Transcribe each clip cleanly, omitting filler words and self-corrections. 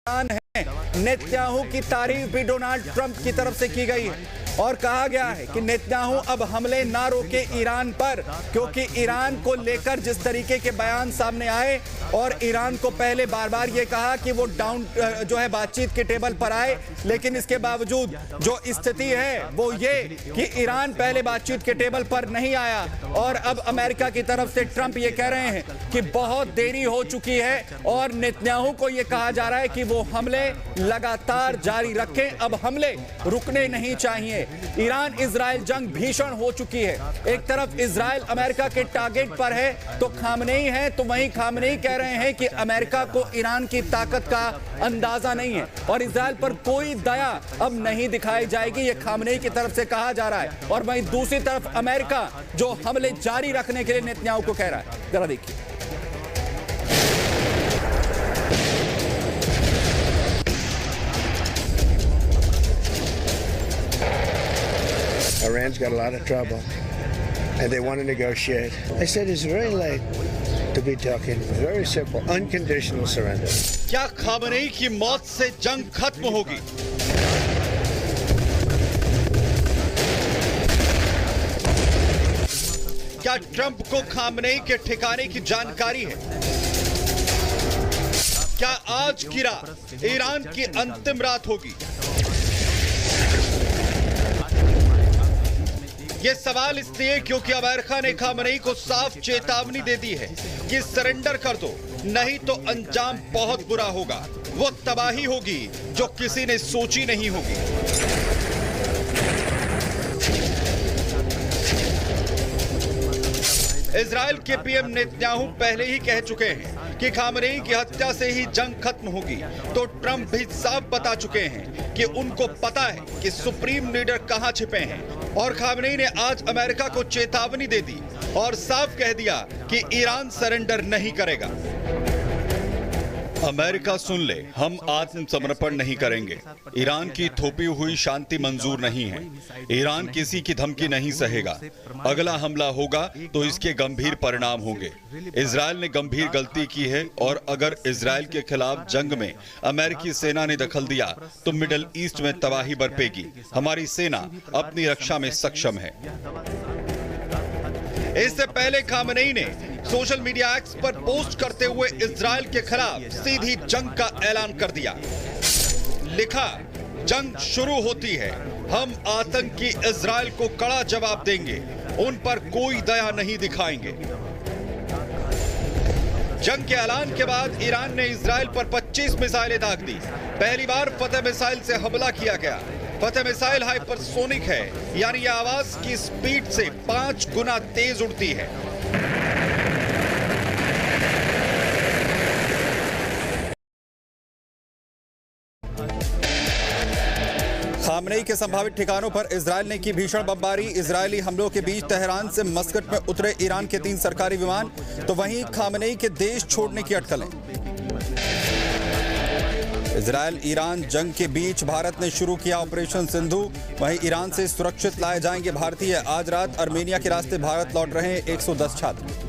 है। नेतन्याहू की तारीफ भी डोनाल्ड ट्रंप की तरफ से की गई है और कहा गया है कि नेतन्याहू अब हमले ना रोके ईरान पर, क्योंकि ईरान को लेकर जिस तरीके के बयान सामने आए और ईरान को पहले बार बार ये कहा कि वो बातचीत के टेबल पर आए, लेकिन इसके बावजूद जो स्थिति है वो ये कि ईरान पहले बातचीत के टेबल पर नहीं आया और अब अमेरिका की तरफ से ट्रंप ये कह रहे हैं कि बहुत देरी हो चुकी है और नेतन्याहू को ये कहा जा रहा है कि वो हमले लगातार जारी रखें, अब हमले रुकने नहीं चाहिए। ईरान इजराइल जंग भीषण हो चुकी है। एक तरफ इजराइल अमेरिका के टारगेट पर है तो खामनेई है, तो वहीं खामनेई कह रहे हैं कि अमेरिका को ईरान की ताकत का अंदाजा नहीं है और इजराइल पर कोई दया अब नहीं दिखाई जाएगी, ये खामनेई की तरफ से कहा जा रहा है। और वहीं दूसरी तरफ अमेरिका जो हमले जारी रखने के लिए नेतन्याहू को कह रहा है। जरा देखिए। Iran's got a lot of trouble, and they want to negotiate. I said it's very late to be talking. Very simple, unconditional surrender. क्या खामनेई की मौत से जंग खत्म होगी? क्या ट्रंप को खामनेई के ठिकाने की जानकारी है? क्या आज की रात ईरान की अंतिम रात होगी? ये सवाल इसलिए क्योंकि अमेरिका ने खामनेई को साफ चेतावनी दे दी है कि सरेंडर कर दो, नहीं तो अंजाम बहुत बुरा होगा। वो तबाही होगी जो किसी ने सोची नहीं होगी। इजराइल के पीएम नेतन्याहू पहले ही कह चुके हैं कि खामनेई की हत्या से ही जंग खत्म होगी, तो ट्रंप भी साफ बता चुके हैं कि उनको पता है कि सुप्रीम लीडर कहां छिपे हैं। और खामनेई ने आज अमेरिका को चेतावनी दे दी और साफ कह दिया कि ईरान सरेंडर नहीं करेगा। अमेरिका सुन ले, हम आत्मसमर्पण नहीं करेंगे। ईरान की थोपी हुई शांति मंजूर नहीं है। ईरान किसी की धमकी नहीं सहेगा। अगला हमला होगा तो इसके गंभीर परिणाम होंगे। इजराइल ने गंभीर गलती की है और अगर इजराइल के खिलाफ जंग में अमेरिकी सेना ने दखल दिया तो मिडिल ईस्ट में तबाही बरपेगी। हमारी सेना अपनी रक्षा में सक्षम है। इससे पहले खामनेई ने सोशल मीडिया एक्स पर पोस्ट करते हुए इजराइल के खिलाफ सीधी जंग का ऐलान कर दिया। लिखा, जंग शुरू होती है, हम आतंकी इजराइल को कड़ा जवाब देंगे, उन पर कोई दया नहीं दिखाएंगे। जंग के ऐलान के बाद ईरान ने इजराइल पर 25 मिसाइलें दाग दी। पहली बार फतेह मिसाइल से हमला किया गया। फतेह मिसाइल हाइपरसोनिक है, यानी यह आवाज की स्पीड से 5 गुना तेज उड़ती है। खामनेई के संभावित ठिकानों पर इजराइल ने की भीषण बमबारी। इजरायली हमलों के बीच तेहरान से मस्कट में उतरे ईरान के 3 सरकारी विमान, तो वहीं खामनेई के देश छोड़ने की अटकलें। इजराइल ईरान जंग के बीच भारत ने शुरू किया ऑपरेशन सिंधु। वहीं ईरान से सुरक्षित लाए जाएंगे भारतीय। आज रात अर्मेनिया के रास्ते भारत लौट रहे हैं 110 छात्र।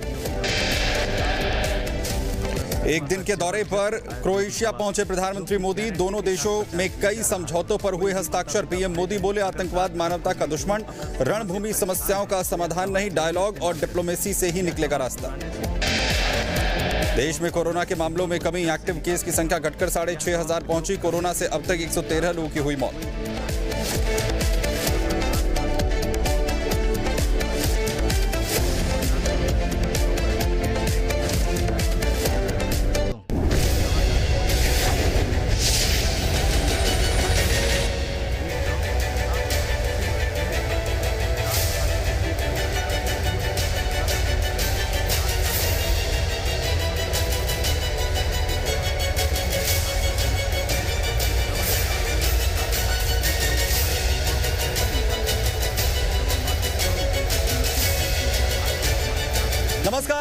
एक दिन के दौरे पर क्रोएशिया पहुंचे प्रधानमंत्री मोदी। दोनों देशों में कई समझौतों पर हुए हस्ताक्षर। पीएम मोदी बोले, आतंकवाद मानवता का दुश्मन, रणभूमि समस्याओं का समाधान नहीं, डायलॉग और डिप्लोमेसी से ही निकलेगा रास्ता। देश में कोरोना के मामलों में कमी। एक्टिव केस की संख्या घटकर 6,500 पहुंची। कोरोना से अब तक 113 लोगों की हुई मौत।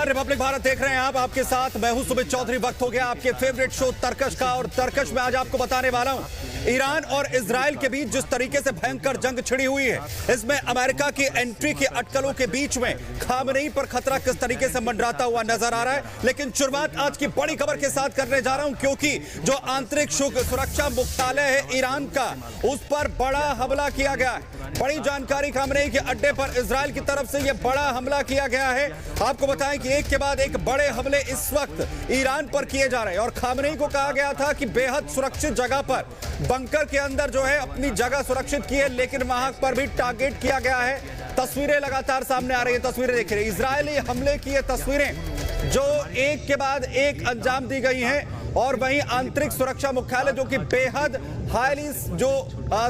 नमस्कार, रिपब्लिक भारत देख रहे हैं आप। आपके साथ मैं हूं सुमित चौधरी। वक्त हो गया आपके फेवरेट शो तर्कश का, और तर्कश में आज आपको बताने वाला हूं ईरान और इजराइल के बीच जिस तरीके से भयंकर जंग छिड़ी हुई है, इसमें अमेरिका की एंट्री की अटकलों के बीच में खामनेई पर खतरा किस तरीके से मंडराता हुआ नजर आ रहा है। लेकिन शुरुआत आज की बड़ी खबर के साथ करने जा रहा हूं, क्योंकि जो आंतरिक सुरक्षा मुख्यालय है ईरान का, उस पर बड़ा हमला किया गया है। बड़ी जानकारी, खामनेई के अड्डे पर इजराइल की तरफ से यह बड़ा हमला किया गया है। आपको बताएं कि एक के बाद एक बड़े हमले इस वक्त ईरान पर किए जा रहे हैं, और खामनेई को कहा गया था कि बेहद सुरक्षित जगह पर, बंकर के अंदर जो है अपनी जगह सुरक्षित की है, लेकिन वहां पर भी टारगेट किया गया है। तस्वीरें लगातार सामने आ रही है, तस्वीरें देख रहे हैं, इजरायली हमले की ये तस्वीरें जो एक के बाद एक अंजाम दी गई हैं। और वहीं आंतरिक सुरक्षा मुख्यालय जो कि बेहद हाईली जो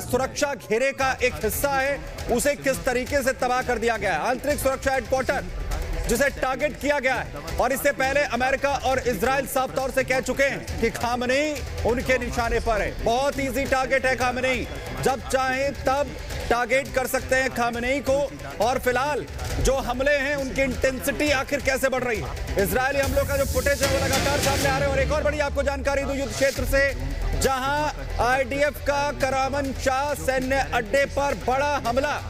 सुरक्षा घेरे का एक हिस्सा है, उसे किस तरीके से तबाह कर दिया गया है। आंतरिक सुरक्षा हेडक्वार्टर जिसे टारगेट किया गया है, और इससे पहले अमेरिका और इजराइल साफ तौर से कह चुके हैं कि खामनेई उनके निशाने पर है। बहुत इजी टारगेट है खामनेई, जब चाहे तब टारगेट कर सकते हैं खामनेई को। और फिलहाल जो हमले हैं उनकी इंटेंसिटी आखिर कैसे बढ़ रही है, इजरायली हमलों का जो फुटेज है वो लगातार सामने आ रहे हैं। और एक और बड़ी आपको जानकारी दूं युद्ध क्षेत्र से, जहां आईडीएफ का करामन शाह सैन्य अड्डे पर बड़ा हमला,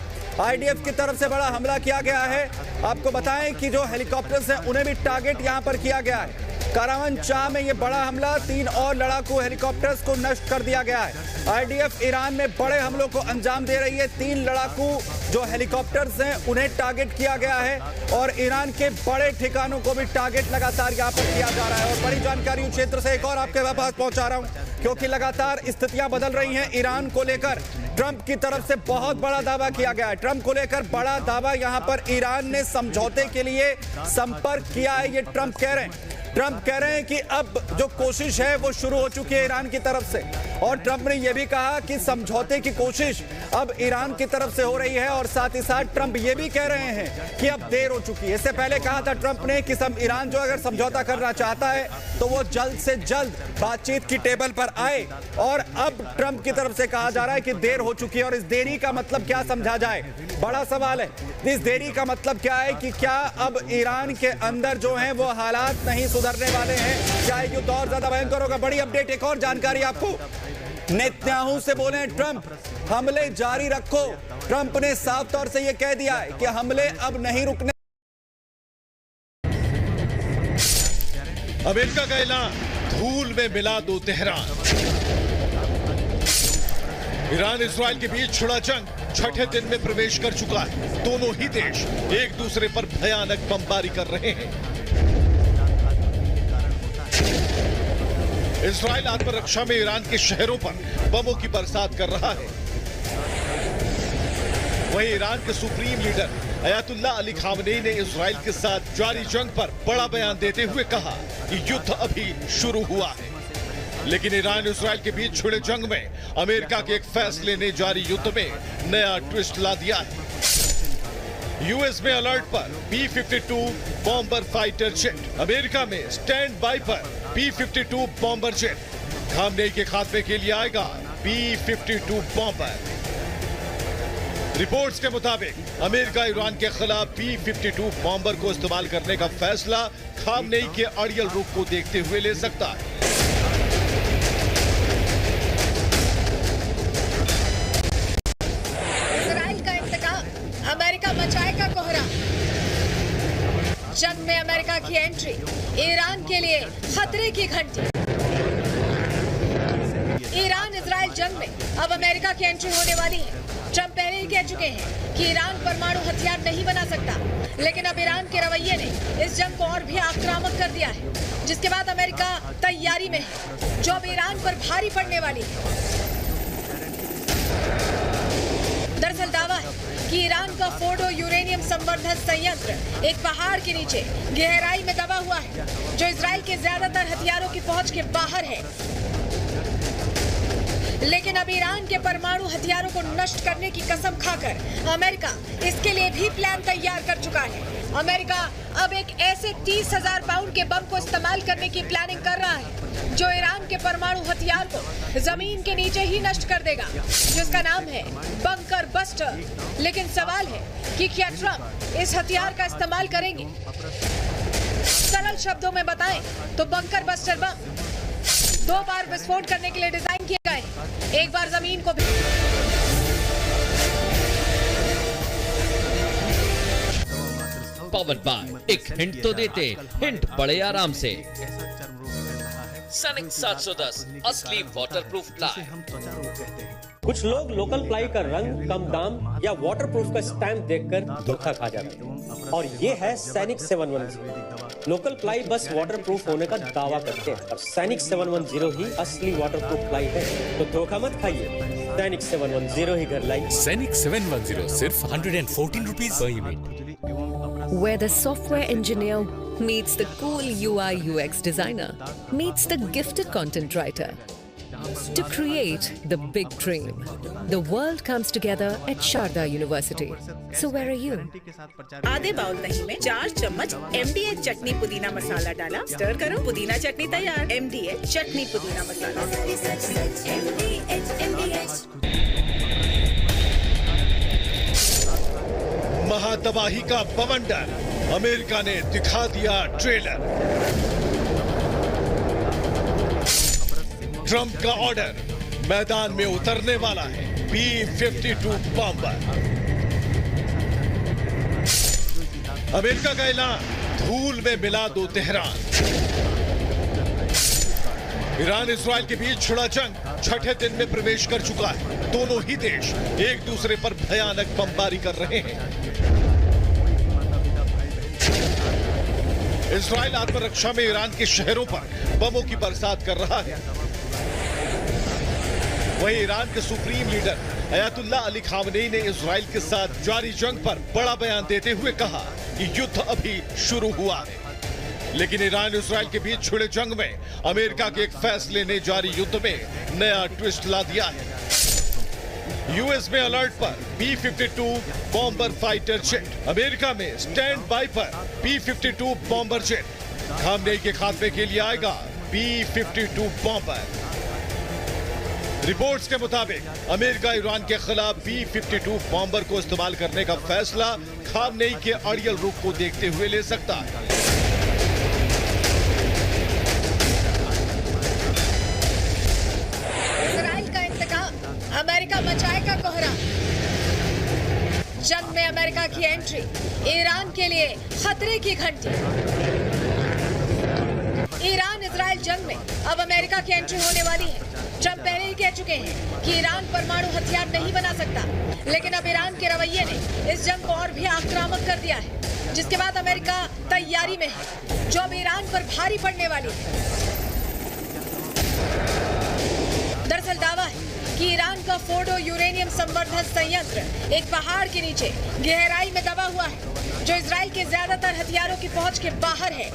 आईडीएफ की तरफ से बड़ा हमला किया गया है। आपको बताएं कि जो हेलीकॉप्टर्स हैं उन्हें भी टारगेट यहां पर किया गया है। करामन शाह में ये बड़ा हमला, 3 और लड़ाकू हेलीकॉप्टर्स को नष्ट कर दिया गया है। आईडीएफ ईरान में बड़े हमलों को अंजाम दे रही है। 3 लड़ाकू जो हेलीकॉप्टर्स हैं उन्हें टारगेट किया गया है, और ईरान के बड़े ठिकानों को भी टारगेट लगातार यहां पर किया जा रहा है। और बड़ी जानकारी उस क्षेत्र से एक और आपके पास पहुंचा रहा हूं, क्योंकि लगातार स्थितियां बदल रही हैं ईरान को लेकर। ट्रंप की तरफ से बहुत बड़ा दावा किया गया है। ट्रंप को लेकर बड़ा दावा, यहां पर ईरान ने समझौते के लिए संपर्क किया है, ये ट्रंप कह रहे हैं। ट्रंप कह रहे हैं कि अब जो कोशिश है वो शुरू हो चुकी है ईरान की तरफ से, और ट्रंप ने यह भी कहा कि समझौते की कोशिश अब ईरान की तरफ से हो रही है। और साथ ही साथ ट्रंप ये भी कह रहे हैं कि अब देर हो चुकी है। इससे पहले कहा था ट्रंप ने कि ईरान जो अगर समझौता करना चाहता है तो वो जल्द से जल्द बातचीत की टेबल पर आए, और अब ट्रंप की तरफ से कहा जा रहा है कि देर हो चुकी है। और इस देरी का मतलब क्या समझा जाए, बड़ा सवाल है। इस देरी का मतलब क्या है कि क्या अब ईरान के अंदर जो है वो हालात नहीं सुधरने वाले हैं, क्या युद्ध और ज्यादा भयंकर होगा। बड़ी अपडेट, एक और जानकारी आपको, नेतन्याहू से बोले ट्रंप हमले जारी रखो। ट्रंप ने साफ तौर से यह कह दिया है कि हमले अब नहीं रुकने। अमेरिका का ऐलान, धूल में मिला दो तेहरान। ईरान इजराइल के बीच छिड़ा जंग छठे दिन में प्रवेश कर चुका है। दोनों ही देश एक दूसरे पर भयानक बमबारी कर रहे हैं। इजराइल आत्मरक्षा में ईरान के शहरों पर बमों की बरसात कर रहा है। वहीं ईरान के supreme leader Ayatollah Ali Khamenei ने इजराइल के साथ जारी जंग पर बड़ा बयान देते हुए कहा कि युद्ध अभी शुरू हुआ है। लेकिन ईरान इजराइल के बीच छिड़े जंग में अमेरिका के एक फैसले ने जारी युद्ध में नया ट्विस्ट ला दिया है। यूएस में अलर्ट पर B-52 bomber fighter jet, America में स्टैंड बाय पर B-52 बॉम्बर जेट। खामनेई के खात्मे के लिए आएगा B-52 बॉम्बर। रिपोर्ट्स के मुताबिक अमेरिका ईरान के खिलाफ B-52 बॉम्बर को इस्तेमाल करने का फैसला खामनेई के अड़ियल रुख को देखते हुए ले सकता है। अमेरिका मचाएगा कोहरा। जंग में अमेरिका की एंट्री ईरान के लिए खतरे की घंटी। ईरान इजराइल जंग में अब अमेरिका की एंट्री होने वाली है। ट्रंप पहले ही कह चुके हैं कि ईरान परमाणु हथियार नहीं बना सकता, लेकिन अब ईरान के रवैये ने इस जंग को और भी आक्रामक कर दिया है, जिसके बाद अमेरिका तैयारी में है, जो अब ईरान पर भारी पड़ने वाली है। दरअसल दावा है कि ईरान का फोर्डो यूरेनियम संवर्धन संयंत्र एक पहाड़ के नीचे गहराई में दबा हुआ है, जो इजराइल के ज्यादातर हथियारों की पहुंच के बाहर है। लेकिन अब ईरान के परमाणु हथियारों को नष्ट करने की कसम खाकर अमेरिका इसके लिए भी प्लान तैयार कर चुका है। अमेरिका अब एक ऐसे 30,000 पाउंड के बम को इस्तेमाल करने की प्लानिंग कर रहा है, जो ईरान के परमाणु हथियार को जमीन के नीचे ही नष्ट कर देगा, जिसका नाम है बंकर बस्टर। लेकिन सवाल है कि क्या ट्रंप इस हथियार का इस्तेमाल करेंगे? सरल शब्दों में बताएं तो बंकर बस्टर बम 2 बार विस्फोट करने के लिए डिजाइन किए गए। एक बार जमीन को पावर्ड बाय एक हिंट तो देते, हिंट पड़े आराम से। सनिक 710 असली वाटरप्रूफ प्लाई। कुछ लोग लोकल प्लाई का रंग, कम दाम या वाटरप्रूफ का स्टैंप देखकर धोखा खा जाते हैं, और ये है सैनिक 710। लोकल प्लाई बस वाटरप्रूफ होने का दावा करते हैं, और सैनिक 710 ही असली वाटरप्रूफ प्लाई है। तो धोखा मत खाइए, सैनिक 710 ही घर लाइए। सैनिक 710 सिर्फ 114 rupees per unit. Where the software engineer meets the cool UI UX designer, meets the gifted content writer. To create the big dream, the world comes together at Sharda University. So where are you? आधे bowl दही में 4 चम्मच MDH चटनी पुदीना मसाला डाला, stir करो, पुदीना चटनी तैयार। MDH चटनी पुदीना मसाला। महातबाही का बवंडर, अमेरिका ने दिखा दिया ट्रेलर। ट्रंप का ऑर्डर, मैदान में उतरने वाला है B-52 बॉम्बर। अमेरिका का ऐलान, धूल में मिला दो तेहरान। ईरान इस्राइल के बीच छिड़ा जंग 6ठे दिन में प्रवेश कर चुका है। दोनों ही देश एक दूसरे पर भयानक बमबारी कर रहे हैं। इस्राइल आत्मरक्षा में ईरान के शहरों पर बमों की बरसात कर रहा है। वहीं ईरान के supreme leader Ayatollah Ali Khamenei ने इस्राइल के साथ जारी जंग पर बड़ा बयान देते हुए कहा कि युद्ध अभी शुरू हुआ है। लेकिन ईरान इस्राइल के बीच छिड़े जंग में अमेरिका के एक फैसले ने जारी युद्ध में नया ट्विस्ट ला दिया है। यूएस में अलर्ट पर B-52 bomber fighter jet, America में स्टैंड बाय पर B-52 बॉम्बर जेट। खामनेई के खात्मे के लिए आएगा B-52 बॉम्बर। रिपोर्ट्स के मुताबिक अमेरिका ईरान के खिलाफ B-52 बॉम्बर को इस्तेमाल करने का फैसला खामनेई के अड़ियल रुख को देखते हुए ले सकता है। इजराइल का इंतकाम, अमेरिका मचाएगा कोहरा। जंग में अमेरिका की एंट्री, ईरान के लिए खतरे की घंटी। ईरान इजराइल जंग में अब अमेरिका की एंट्री होने वाली है। ट्रंप पहले ही कह चुके हैं कि ईरान परमाणु हथियार नहीं बना सकता, लेकिन अब ईरान के रवैये ने इस जंग को और भी आक्रामक कर दिया है, जिसके बाद अमेरिका तैयारी में है, जो अब ईरान पर भारी पड़ने वाली है। दरअसल दावा है कि ईरान का फोर्डो यूरेनियम संवर्धन संयंत्र एक पहाड़ के नीचे गहराई में दबा हुआ है, जो इजराइल के ज्यादातर हथियारों की पहुंच के बाहर है।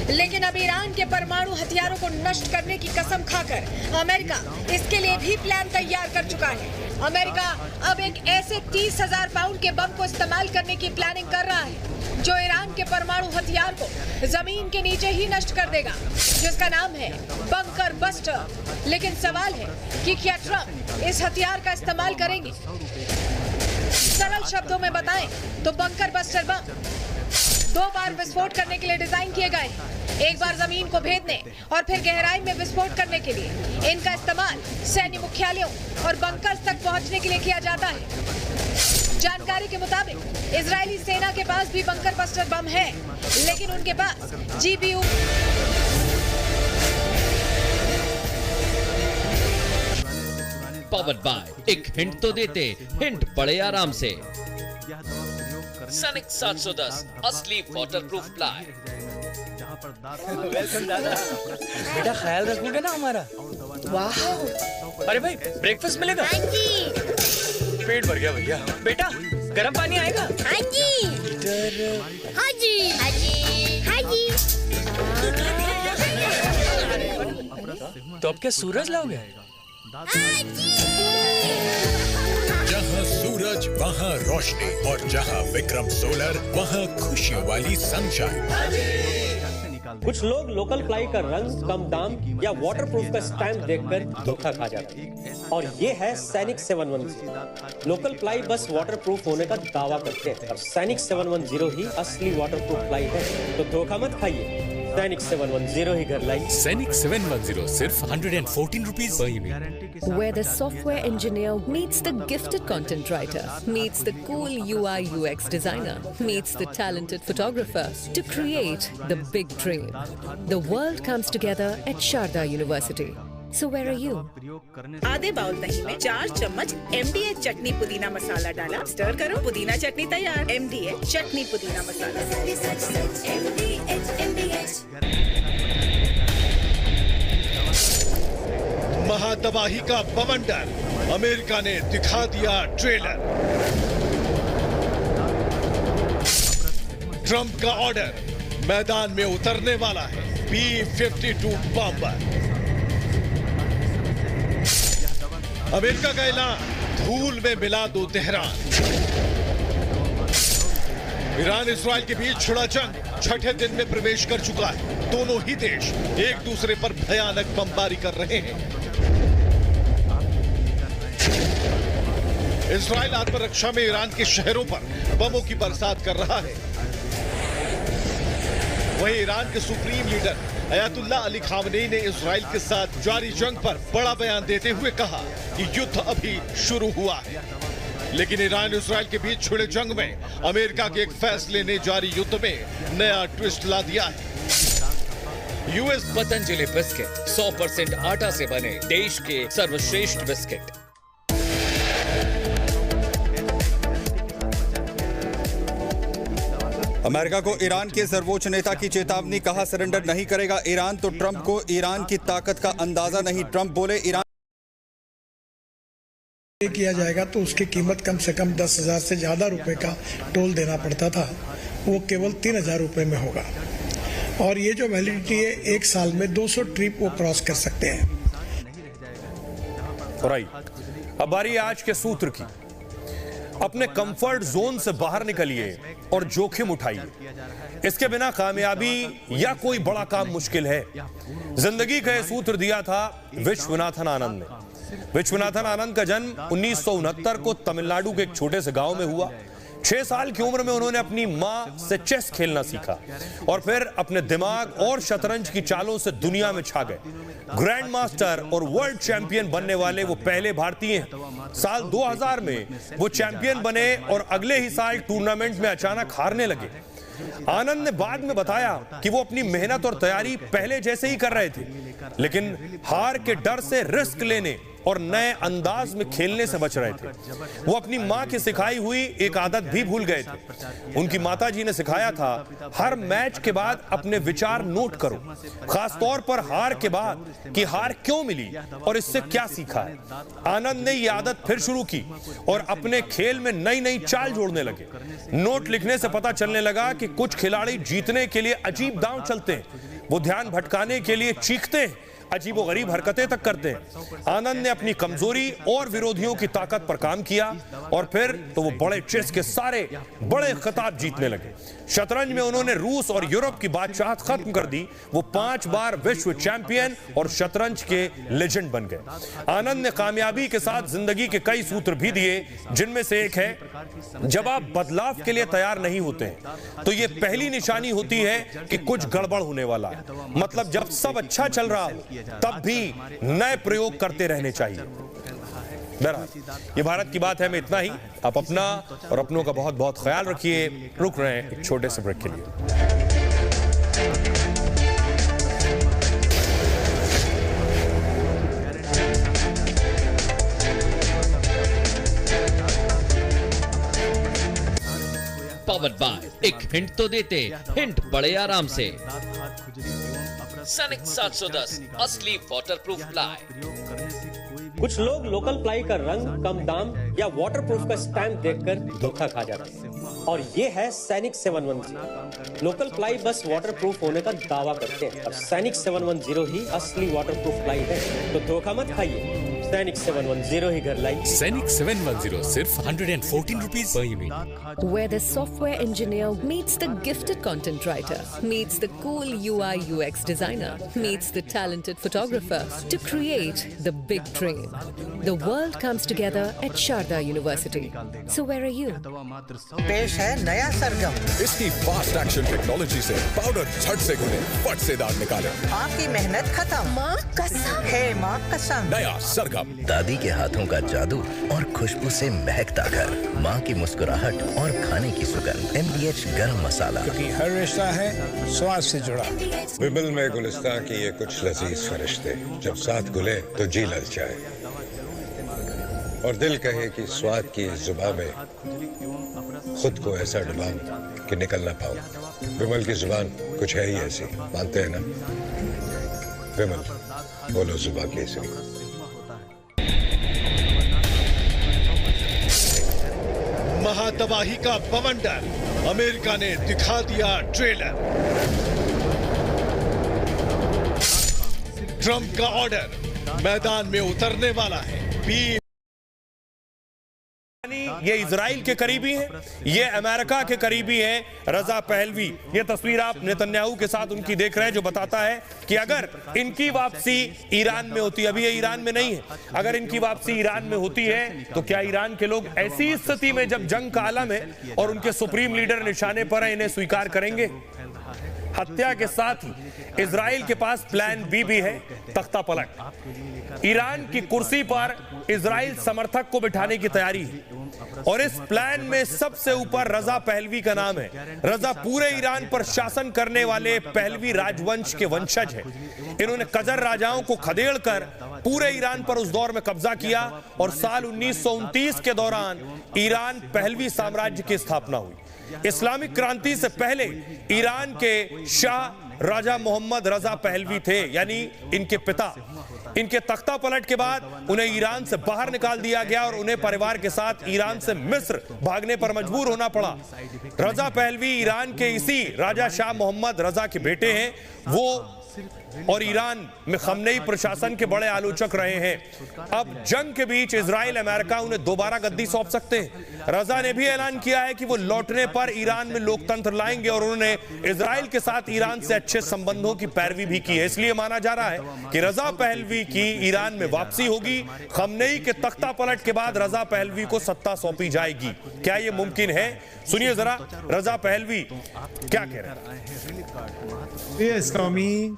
लेकिन अब ईरान के परमाणु हथियारों को नष्ट करने की कसम खाकर अमेरिका इसके लिए भी प्लान तैयार कर चुका है। अमेरिका अब एक ऐसे 30,000 पाउंड के बम को इस्तेमाल करने की प्लानिंग कर रहा है, जो ईरान के परमाणु हथियार को जमीन के नीचे ही नष्ट कर देगा, जिसका नाम है बंकर बस्टर। लेकिन सवाल है कि क्या ट्रंप इस हथियार का इस्तेमाल करेंगे? सरल शब्दों में बताएं तो बंकर बस्टर बम 2 बार विस्फोट करने के लिए डिजाइन किए गए। एक बार जमीन को भेदने और फिर गहराई में विस्फोट करने के लिए इनका इस्तेमाल सैन्य मुख्यालयों और बंकर्स तक पहुंचने के लिए किया जाता है। जानकारी के मुताबिक इजरायली सेना के पास भी बंकर बस्टर बम है, लेकिन उनके पास GPU पावर्ड बाय एक हिंट तो देते, हिंट पड़े आराम से। सनिक 710 असली वाटरप्रूफ प्लाई। बेटा ख्याल रखोगे ना हमारा? वाह! अरे भाई ब्रेकफास्ट मिलेगा? हाँ जी। पेट भर गया भैया। बेटा गर्म पानी आएगा? हाँ जी। हाँ जी। हाँ जी। हाँ जी। तो अब क्या सूरज लाओगे? हाँ जी। जहाँ सूरज वहाँ रोशनी, और जहाँ विक्रम सोलर वहाँ खुशियों वाली सनशाइन। कुछ लोग लोकल प्लाई का रंग, कम दाम या वाटरप्रूफ का स्टैंप देखकर धोखा खा जाते हैं। और ये है सैनिक 710। लोकल प्लाई बस वाटरप्रूफ होने का दावा करते हैं और सैनिक 710 ही असली वाटरप्रूफ प्लाई है। तो धोखा मत खाइए, सैनिक 710 ही घर लाइए। सैनिक 710 सिर्फ 114 rupees per unit. Where the software engineer meets the gifted content writer, meets the cool UI UX designer, meets the talented photographer to create the big dream. The world comes together at Sharda University. So where are you? आधे bowl दही में 4 चम्मच MDA चटनी पुदीना मसाला डाला, stir करो, पुदीना चटनी तैयार। MDA चटनी पुदीना मसाला। महातबाही का बवंडर अमेरिका ने दिखा दिया ट्रेलर। ट्रंप का ऑर्डर, मैदान में उतरने वाला है B-52 बॉम्बर। अमेरिका का ऐलान, धूल में मिला दो तेहरान। ईरान इस्राइल के बीच छिड़ा जंग छठे दिन में प्रवेश कर चुका है। दोनों ही देश एक दूसरे पर भयानक बमबारी कर रहे हैं। इस्राइल आत्मरक्षा में ईरान के शहरों पर बमों की बरसात कर रहा है। वहीं ईरान के supreme leader Ayatollah Ali Khamenei ने इस्राइल के साथ जारी जंग पर बड़ा बयान देते हुए कहा कि युद्ध अभी शुरू हुआ है। लेकिन ईरान इस्राइल के बीच छिड़े जंग में अमेरिका के एक फैसले ने जारी युद्ध में नया ट्विस्ट ला दिया है। यूएस पतंजलि बिस्किट 100% आटा से बने देश के सर्वश्रेष्ठ बिस्किट। अमेरिका को ईरान के सर्वोच्च नेता की चेतावनी, कहा सरेंडर नहीं करेगा ईरान तो ट्रंप को ईरान की ताकत का अंदाजा नहीं। ट्रंप बोले ईरान किया जाएगा तो उसकी कीमत कम से कम 10,000 से ज्यादा रुपए का टोल देना पड़ता था, वो केवल 3,000 रुपए में होगा। और ये जो वैलिडिटी है, 1 साल में 200 ट्रिप वो क्रॉस कर सकते हैं। अब बारी आज के सूत्र की। अपने कंफर्ट जोन से बाहर निकलिए और जोखिम उठाइए। इसके बिना कामयाबी या कोई बड़ा काम मुश्किल है। जिंदगी का यह सूत्र दिया था विश्वनाथन आनंद ने। विश्वनाथन आनंद का जन्म 1969 को तमिलनाडु के एक छोटे से गांव में हुआ। 6 साल की उम्र में उन्होंने अपनी मां से चेस खेलना सीखा और फिर अपने दिमाग और शतरंज की चालों से दुनिया में छा गए। ग्रैंड मास्टर और वर्ल्ड चैंपियन बनने वाले वो पहले भारतीय हैं। साल 2000 में वो चैंपियन बने और अगले ही साल टूर्नामेंट में अचानक हारने लगे। आनंद ने बाद में बताया कि वो अपनी मेहनत और तैयारी पहले जैसे ही कर रहे थे, लेकिन हार के डर से रिस्क लेने और नए अंदाज में खेलने से बच रहे थे। वो अपनी मां की सिखाई हुई एक आदत भी भूल गए थे। उनकी माताजी ने सिखाया था, हर मैच के बाद अपने विचार नोट करो, खासतौर पर हार के बाद, कि हार क्यों मिली और इससे क्या सीखा है। आनंद ने यह आदत फिर शुरू की और अपने खेल में नई नई चाल जोड़ने लगे। नोट लिखने से पता चलने लगा कि कुछ खिलाड़ी जीतने के लिए अजीब दांव चलते हैं, वो ध्यान भटकाने के लिए चीखते हैं, अजीबो गरीब हरकतें तक करते हैं। आनंद ने अपनी कमजोरी और विरोधियों की ताकत पर काम किया और फिर तो वो बड़े चेस के सारे बड़े खिताब जीतने लगे। शतरंज में उन्होंने रूस और यूरोप की बादशाहत खत्म कर दी। वो 5 बार विश्व चैंपियन और शतरंज के लेजेंड बन गए। आनंद ने कामयाबी के साथ जिंदगी के कई सूत्र भी दिए, जिनमें से एक है, जब आप बदलाव के लिए तैयार नहीं होते हैं तो ये पहली निशानी होती है कि कुछ गड़बड़ होने वाला है। मतलब जब सब अच्छा चल रहा हो तब भी नए प्रयोग करते रहने चाहिए। बहरहाल ये भारत की बात है में इतना ही। आप अपना और अपनों का बहुत बहुत ख्याल रखिए। रुक रहे हैं एक छोटे से ब्रेक के लिए। पावर्ड बाय, एक हिंट तो देते, हिंट बड़े आराम से। सैनिक 710 असली वाटरप्रूफ प्लाई। कुछ लोग लोकल प्लाई का रंग, कम दाम या वाटरप्रूफ का स्टैंप देखकर धोखा खा जाते हैं। और ये है सैनिक 710। लोकल प्लाई बस वाटरप्रूफ होने का दावा करते हैं और सैनिक 710 ही असली वाटरप्रूफ प्लाई है। तो धोखा मत खाइए, सैनिक 710 ही घर लाई। सैनिक 710 सिर्फ 114 rupees per unit. Where the software engineer meets the gifted content writer, meets the cool UI UX designer, meets the talented photographer to create the big dream. The world comes together at Sharda University. So where are you? पेश है नया सरगम। इसकी fast action technology से powder झट से घुले, फट से दाग निकाले। आपकी मेहनत खत्म। माँ कसम है, माँ कसम। नया सरगम। दादी के हाथों का जादू और खुशबू से महकता घर, माँ की मुस्कुराहट और खाने की सुगंध। MDH गरम मसाला, क्योंकि हर रिश्ता है स्वाद से जुड़ा। विमल में गुलिस्तान की ये कुछ लजीज फरिश्ते जब साथ घुले तो जी ललचाए और दिल कहे कि स्वाद की इस जुबान में खुद को ऐसा डुबाऊं कि निकल ना पाऊं। विमल की जुबान कुछ है ही ऐसी, मानते हैं ना? विमल, बोलो जुबान केसरी। महातबाही का बवंडर, अमेरिका ने दिखा दिया ट्रेलर। ट्रंप का ऑर्डर मैदान में उतरने वाला है। ये इजराइल के करीबी हैं, ये अमेरिका के करीबी हैं। रजा पहलवी, ये तस्वीर आप नेतन्याहू के साथ उनकी देख रहे हैं, जो बताता है कि अगर इनकी वापसी ईरान में होती, अभी ये ईरान में नहीं है, अगर इनकी वापसी ईरान में होती है तो क्या ईरान के लोग ऐसी स्थिति में जब जंग का आलम है और उनके सुप्रीम लीडर निशाने पर है, इन्हें स्वीकार करेंगे? हत्या के साथ ही इजराइल के पास प्लान बी भी है, तख्ता पलट। ईरान की कुर्सी पर इजराइल समर्थक को बिठाने की तैयारी है और इस प्लान में सबसे ऊपर रजा पहलवी का नाम है। रजा पूरे ईरान पर शासन करने वाले पहलवी राजवंश के वंशज हैं। इन्होंने कजर राजाओं को खदेड़कर पूरे ईरान पर उस दौर में कब्जा किया और साल 1929 के दौरान ईरान पहलवी साम्राज्य की स्थापना हुई। इस्लामिक क्रांति से पहले ईरान के शाह राजा मोहम्मद रजा पहलवी थे, यानी इनके पिता। इनके तख्ता पलट के बाद उन्हें ईरान से बाहर निकाल दिया गया और उन्हें परिवार के साथ ईरान से मिस्र भागने पर मजबूर होना पड़ा। रजा पहलवी ईरान के इसी राजा शाह मोहम्मद रजा के बेटे हैं। वो और ईरान में खमनेई प्रशासन के बड़े आलोचक रहे हैं। अब जंग के बीच इजराइल अमेरिका उन्हें दोबारा गद्दी सौंप सकते हैं। रजा ने भी ऐलान किया है कि वो लौटने पर ईरान में लोकतंत्र लाएंगे और उन्होंने इजराइल के साथ ईरान से अच्छे संबंधों की पैरवी भी की है। इसलिए माना जा रहा है कि रजा पहलवी की ईरान में वापसी होगी। खमनेई के तख्ता पलट के बाद रजा पहलवी को सत्ता सौंपी जाएगी। क्या ये मुमकिन है? सुनिए जरा रजा पहलवी क्या कह रहे हैं। इस्लामी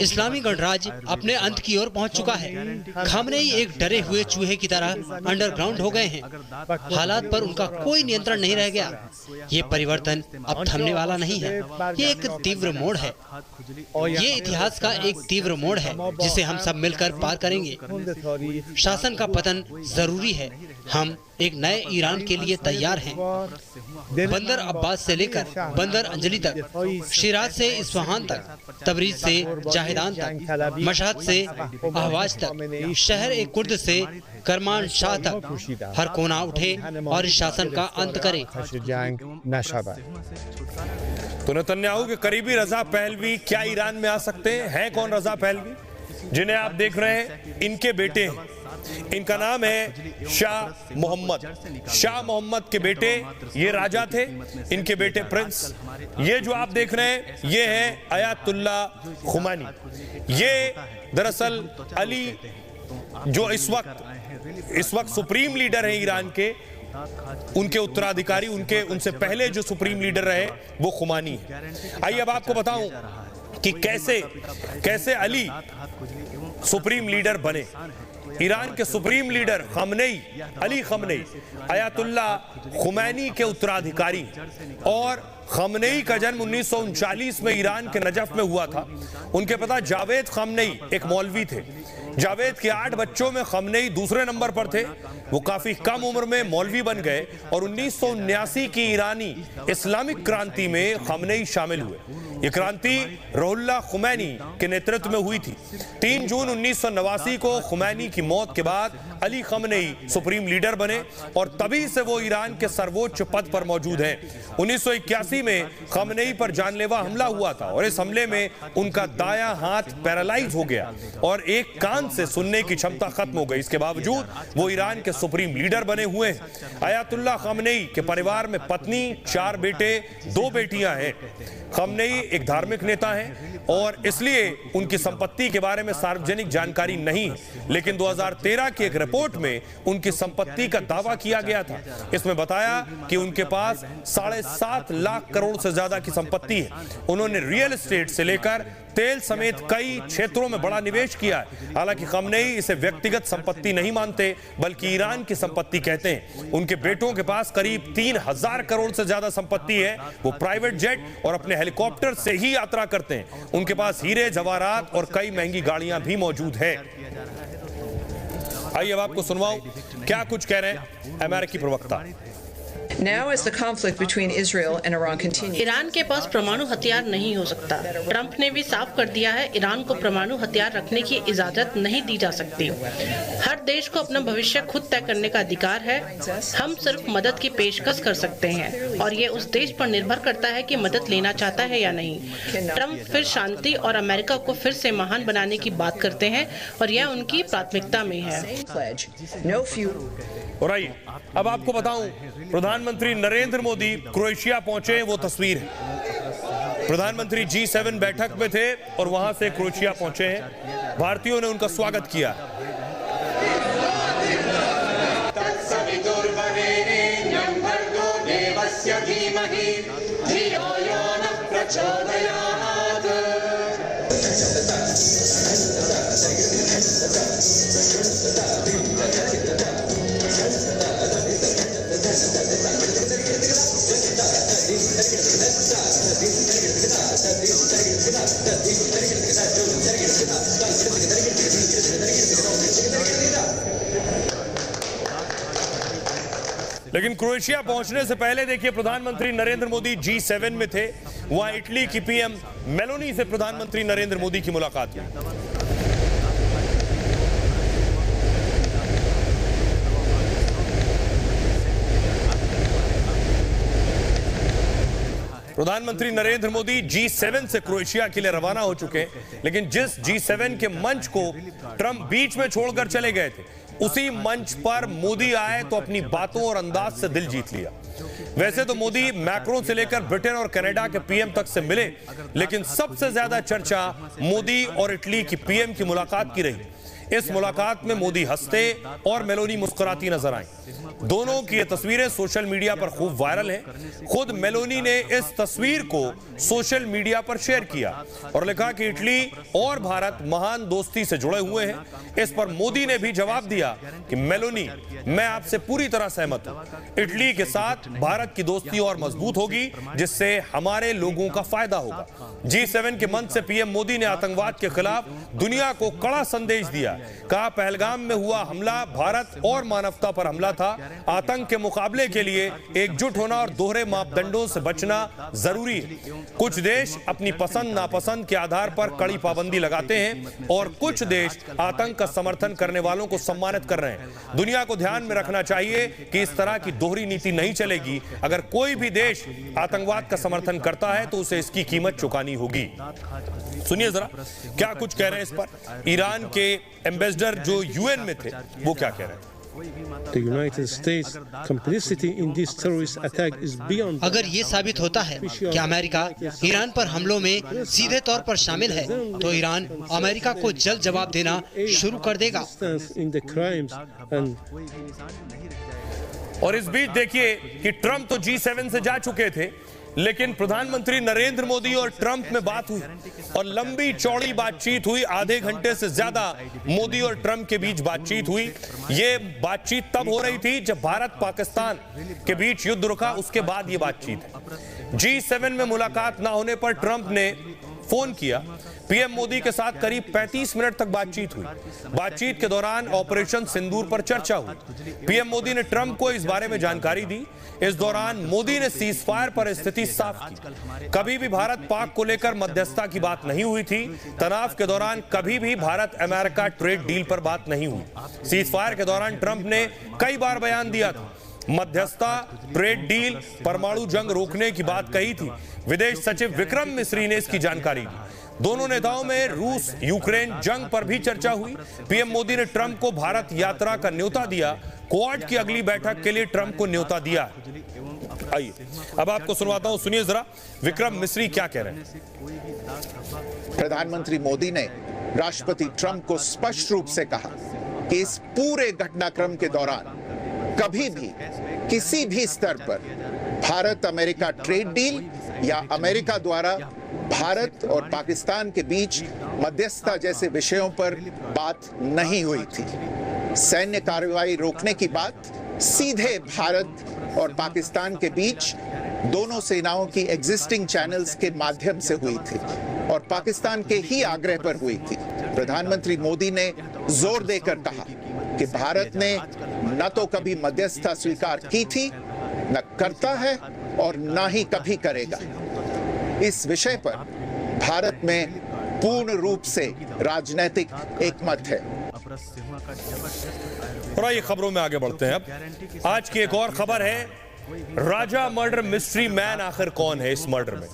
इस्लामी गणराज्य अपने अंत की ओर पहुंच चुका है। खमनेई एक डरे हुए चूहे की तरह अंडरग्राउंड हो गए हैं। हालात पर उनका कोई नियंत्रण नहीं रह गया। ये परिवर्तन अब थमने वाला नहीं है। ये एक तीव्र मोड़ है। ये इतिहास का एक तीव्र मोड़ है जिसे हम सब मिलकर पार करेंगे। शासन का पतन जरूरी है। हम एक नए ईरान के लिए तैयार हैं। बंदर अब्बास से लेकर बंदर अंजली तक, शिराज से इस्फहान तक, तबरीज से जाहिदान तक, मशहद से अहवाज तक, शहर ए कुर्द से करमान शाह तक, हर कोना उठे और इस शासन का अंत करे। तो नेतन्याहू के करीबी रजा पहलवी क्या ईरान में आ सकते हैं? हैं कौन रजा पहलवी? जिन्हें आप देख रहे हैं इनके बेटे हैं। इनका नाम है शाह मोहम्मद। शाह मोहम्मद के बेटे ये राजा थे। इनके बेटे प्रिंस। ये जो आप देख रहे हैं ये है अयातुल्ला खुमानी। ये दरअसल अली जो इस वक्त सुप्रीम लीडर है ईरान के, उनके उत्तराधिकारी, उनसे पहले जो सुप्रीम लीडर रहे वो खुमानी है। आइए अब आपको बताऊं कि कैसे अली सुप्रीम लीडर बने। ईरान के supreme leader Khamenei, Ali Khamenei Ayatollah Khomeini के उत्तराधिकारी और खमनेई का जन्म 1939 में ईरान के नजफ में हुआ था। उनके पिता जावेद खमनेई एक मौलवी थे। जावेद के 8 बच्चों में खमनेई दूसरे नंबर पर थे। वो काफी कम उम्र में मौलवी बन गए और 1979 की ईरानी इस्लामिक क्रांति में खमनेई शामिल हुए। ये क्रांति रुहुल्लाह खुमैनी के नेतृत्व में हुई थी। 3 जून 1989 को खुमैनी की मौत के बाद अली खamenei सुप्रीम लीडर बने और तभी से वो ईरान के सर्वोच्च पद पर मौजूद हैं। 1981 में खamenei पर जानलेवा हमला हुआ था और इस हमले में उनका दायां हाथ पैरालाइज हो गया और एक कान से सुनने की क्षमता खत्म हो गई। इसके बावजूद वो ईरान के सुप्रीम लीडर बने हुए हैं। अयातुल्लाह खamenei के परिवार में पत्नी, 4 बेटे, 2 बेटियां हैं। खamenei एक धार्मिक नेता हैं और इसलिए उनकी संपत्ति के बारे में सार्वजनिक जानकारी नहीं है, लेकिन 2013 की एक रिपोर्ट में उनकी संपत्ति का दावा किया गया था। इसमें बताया कि उनके पास 7.5 लाख करोड़ से ज्यादा की संपत्ति है। उन्होंने रियल एस्टेट से लेकर तेल समेत कई क्षेत्रों में बड़ा निवेश किया है। हालांकि खamenei इसे व्यक्तिगत संपत्ति नहीं मानते बल्कि ईरान की संपत्ति कहते हैं। उनके बेटों के पास करीब 3000 करोड़ से ज्यादा संपत्ति है। वो प्राइवेट जेट और अपने हेलीकॉप्टर से ही यात्रा करते हैं। उनके पास हीरे, जवाहरात और कई महंगी गाड़ियां भी मौजूद है। आइए अब आपको सुनवाऊं क्या कुछ कह रहे हैं अमेरिकी प्रवक्ता। Now as the conflict between Israel and Iran continues, Iran के पास परमाणु हथियार नहीं हो सकता। ट्रंप ने भी साफ कर दिया है, ईरान को परमाणु हथियार रखने की इजाजत नहीं दी जा सकती। हर देश को अपना भविष्य खुद तय करने का अधिकार है। हम सिर्फ मदद की पेशकश कर सकते हैं और ये उस देश पर निर्भर करता है कि मदद लेना चाहता है या नहीं। ट्रंप फिर शांति और अमेरिका को फिर से महान बनाने की बात करते हैं और यह उनकी प्राथमिकता में है। और आइए अब आपको बताऊं, प्रधानमंत्री नरेंद्र मोदी क्रोएशिया पहुंचे। वो तस्वीर है, प्रधानमंत्री G7 बैठक में थे और वहां से क्रोएशिया पहुंचे हैं। भारतीयों ने उनका स्वागत किया। लेकिन क्रोएशिया पहुंचने से पहले देखिए, प्रधानमंत्री नरेंद्र मोदी G7 में थे। वहां इटली की पीएम मेलोनी से प्रधानमंत्री नरेंद्र मोदी की मुलाकात हुई। प्रधानमंत्री नरेंद्र मोदी G7 से क्रोएशिया के लिए रवाना हो चुके हैं, लेकिन जिस G7 के मंच को ट्रंप बीच में छोड़कर चले गए थे, उसी मंच पर मोदी आए तो अपनी बातों और अंदाज से दिल जीत लिया। वैसे तो मोदी मैक्रोन से लेकर ब्रिटेन और कनाडा के पीएम तक से मिले, लेकिन सबसे ज्यादा चर्चा मोदी और इटली की पीएम की मुलाकात की रही। इस मुलाकात में मोदी हंसते और मेलोनी मुस्कुराती नजर आई। दोनों की ये तस्वीरें सोशल मीडिया पर खूब वायरल हैं। खुद मेलोनी ने इस तस्वीर को सोशल मीडिया पर शेयर किया और लिखा कि इटली और भारत महान दोस्ती से जुड़े हुए हैं। इस पर मोदी ने भी जवाब दिया कि मेलोनी, मैं आपसे पूरी तरह सहमत हूं। इटली के साथ भारत की दोस्ती और मजबूत होगी, जिससे हमारे लोगों का फायदा होगा। G7 के मंच से पीएम मोदी ने आतंकवाद के खिलाफ दुनिया को कड़ा संदेश दिया। कहा, पहलगाम में हुआ हमला भारत और मानवता पर हमला था। आतंक के मुकाबले के लिए एकजुट होना और दोहरे मापदंडों से बचना जरूरी है। कुछ देश अपनी पसंद नापसंद के आधार पर कड़ी पाबंदी लगाते हैं और कुछ देश आतंक का समर्थन करने वालों को सम्मानित कर रहे हैं। दुनिया को ध्यान में रखना चाहिए कि इस तरह की दोहरी नीति नहीं चलेगी। अगर कोई भी देश आतंकवाद का समर्थन करता है तो उसे इसकी कीमत चुकानी होगी। सुनिए जरा क्या कुछ कह रहे हैं इस पर ईरान के एम्बेसडर जो यूएन में थे, वो क्या कह रहे हैं। The United States complicity in this terrorist attack is beyond. अगर ये साबित होता है कि अमेरिका ईरान पर हमलों में सीधे तौर पर शामिल है, तो ईरान अमेरिका को जल्द जवाब देना शुरू कर देगा। और इस बीच देखिए कि ट्रंप तो G7 से जा चुके थे, लेकिन प्रधानमंत्री नरेंद्र मोदी और ट्रंप में बात हुई और लंबी चौड़ी बातचीत हुई। आधे घंटे से ज्यादा मोदी और ट्रंप के बीच बातचीत हुई। ये बातचीत तब हो रही थी जब भारत पाकिस्तान के बीच युद्ध रुका, उसके बाद ये बातचीत है। G7 में मुलाकात ना होने पर ट्रंप ने फोन किया पीएम मोदी के साथ करीब 35 मिनट तक बातचीत हुई। बातचीत के दौरान ऑपरेशन सिंदूर पर चर्चा हुई। पीएम मोदी ने ट्रंप को इस बारे में जानकारी दी। इस दौरान मोदी ने सीज फायर पर स्थिति साफ की। कभी भी भारत पाक को लेकर मध्यस्थता की बात नहीं हुई थी। तनाव के दौरान कभी भी भारत अमेरिका ट्रेड डील पर बात नहीं हुई। सीज फायर के दौरान ट्रंप ने कई बार बयान दिया था, मध्यस्थता, ट्रेड डील, परमाणु जंग रोकने की बात कही थी। विदेश सचिव विक्रम मिस्री ने इसकी जानकारी दी। दोनों नेताओं में रूस यूक्रेन जंग पर भी चर्चा हुई। पीएम मोदी ने ट्रंप को भारत यात्रा का न्योता दिया। क्वाड की अगली बैठक के लिए ट्रंप को न्योता दिया। आइए अब आपको सुनवाता हूं, सुनिए जरा विक्रम मिस्री क्या कह रहे हैं। प्रधानमंत्री मोदी ने राष्ट्रपति ट्रंप को स्पष्ट रूप से कहा कि इस पूरे घटनाक्रम के दौरान कभी भी किसी भी स्तर पर भारत अमेरिका ट्रेड डील या अमेरिका द्वारा भारत और पाकिस्तान के बीच मध्यस्थता जैसे विषयों पर बात नहीं हुई थी। सैन्य कार्रवाई रोकने की बात सीधे भारत और पाकिस्तान के बीच दोनों सेनाओं की एग्जिस्टिंग चैनल्स के माध्यम से हुई थी और पाकिस्तान के ही आग्रह पर हुई थी। प्रधानमंत्री मोदी ने जोर देकर कहा कि भारत ने न तो कभी मध्यस्थता स्वीकार की थी, न करता है और न ही कभी करेगा। इस विषय पर भारत में पूर्ण रूप से राजनीतिक एकमत है। और आइए खबरों में आगे बढ़ते हैं। अब आज की एक और खबर है, राजा मर्डर मिस्ट्री मैन आखिर कौन है इस मर्डर में।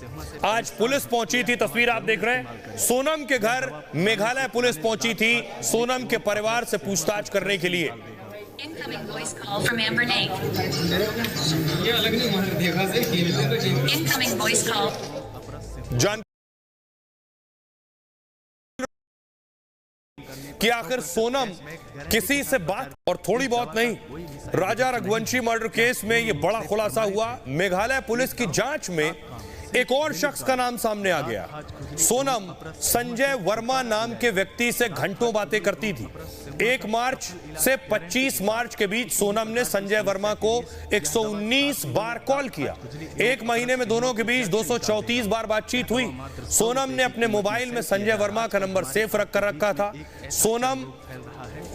आज पुलिस पहुंची थी, तस्वीर आप देख रहे हैं, सोनम के घर मेघालय पुलिस पहुंची थी सोनम के परिवार से पूछताछ करने के लिए। Incoming voice call from Amber Naik. Incoming voice call. जान कि आखिर सोनम किसी से बात और थोड़ी बहुत नहीं। राजा रघुवंशी मर्डर केस में यह बड़ा खुलासा हुआ। मेघालय पुलिस की जांच में एक और शख्स का नाम सामने आ गया। सोनम संजय वर्मा नाम के व्यक्ति से घंटों बातें करती थी। 1 मार्च से 25 मार्च के बीच सोनम ने संजय वर्मा को 119 बार कॉल किया। 1 महीने में दोनों के बीच 234 बार बातचीत हुई। सोनम ने अपने मोबाइल में संजय वर्मा का नंबर सेव रख कर रखा था। सोनम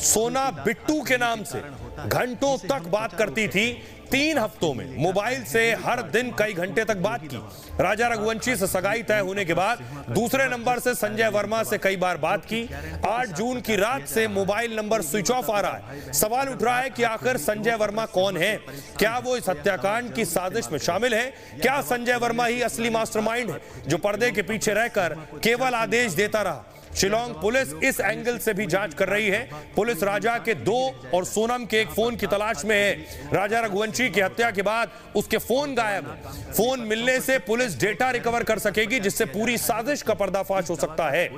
सोना बिट्टू के नाम से घंटों तक बात करती थी। 3 हफ्तों में मोबाइल से हर दिन कई घंटे तक बात की। राजा रघुवंशी से सगाई तय होने के बाद दूसरे नंबर से संजय वर्मा से कई बार बात की। 8 जून की रात से मोबाइल नंबर स्विच ऑफ आ रहा है। सवाल उठ रहा है कि आखिर संजय वर्मा कौन है? क्या वो इस हत्याकांड की साजिश में शामिल है? क्या संजय वर्मा ही असली मास्टरमाइंड है जो पर्दे के पीछे रहकर केवल आदेश देता रहा? शिलोंग पुलिस इस एंगल से भी जांच कर रही है। पुलिस राजा के 2 और सोनम के 1 फोन की तलाश में है। राजा रघुवंशी की हत्या के बाद उसके फोन गायब है। फोन मिलने से पुलिस डेटा रिकवर कर सकेगी, जिससे पूरी साजिश का पर्दाफाश हो सकता है।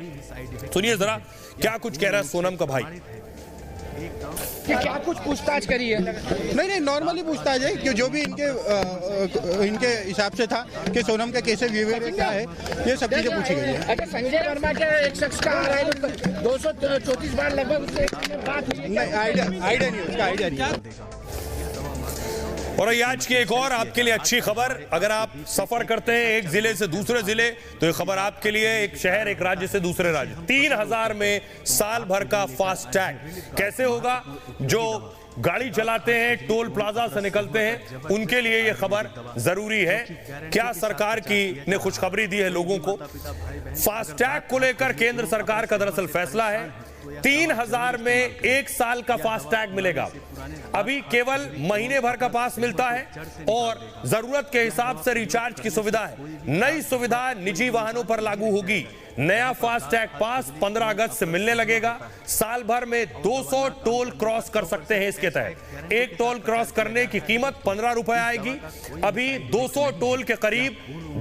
सुनिए जरा क्या कुछ कह रहा है सोनम का भाई। कि क्या कुछ पूछताछ करी है? नहीं, नॉर्मली पूछताछ है कि जो भी इनके हिसाब से था कि सोनम का कैसे बिहेवियर क्या है, ये सब चीजें पूछी गई है। अच्छा, संजय वर्मा के एक शख्स का 234 बार लगभग उससे बात हुई। नहीं, आइडिया नहीं, उसका आइडिया नहीं। और आज की एक और आपके लिए अच्छी खबर, अगर आप सफर करते हैं एक जिले से दूसरे जिले तो ये खबर आपके लिए, एक शहर एक राज्य से दूसरे राज्य, 3000 में साल भर का फास्टैग कैसे होगा? जो गाड़ी चलाते हैं, टोल प्लाजा से निकलते हैं, उनके लिए यह खबर जरूरी है। क्या सरकार की ने खुशखबरी दी है लोगों को? फास्टैग को लेकर केंद्र सरकार का दरअसल फैसला है। 3000 में 1 साल का फास्टैग मिलेगा। अभी केवल महीने भर का पास मिलता है और जरूरत के हिसाब से रिचार्ज की सुविधा है। नई सुविधा निजी वाहनों पर लागू होगी। नया फास्टैग पास 15 अगस्त से मिलने लगेगा। साल भर में 200 टोल क्रॉस कर सकते हैं इसके तहत। एक टोल क्रॉस करने की कीमत 15 रुपए आएगी। अभी 200 टोल के करीब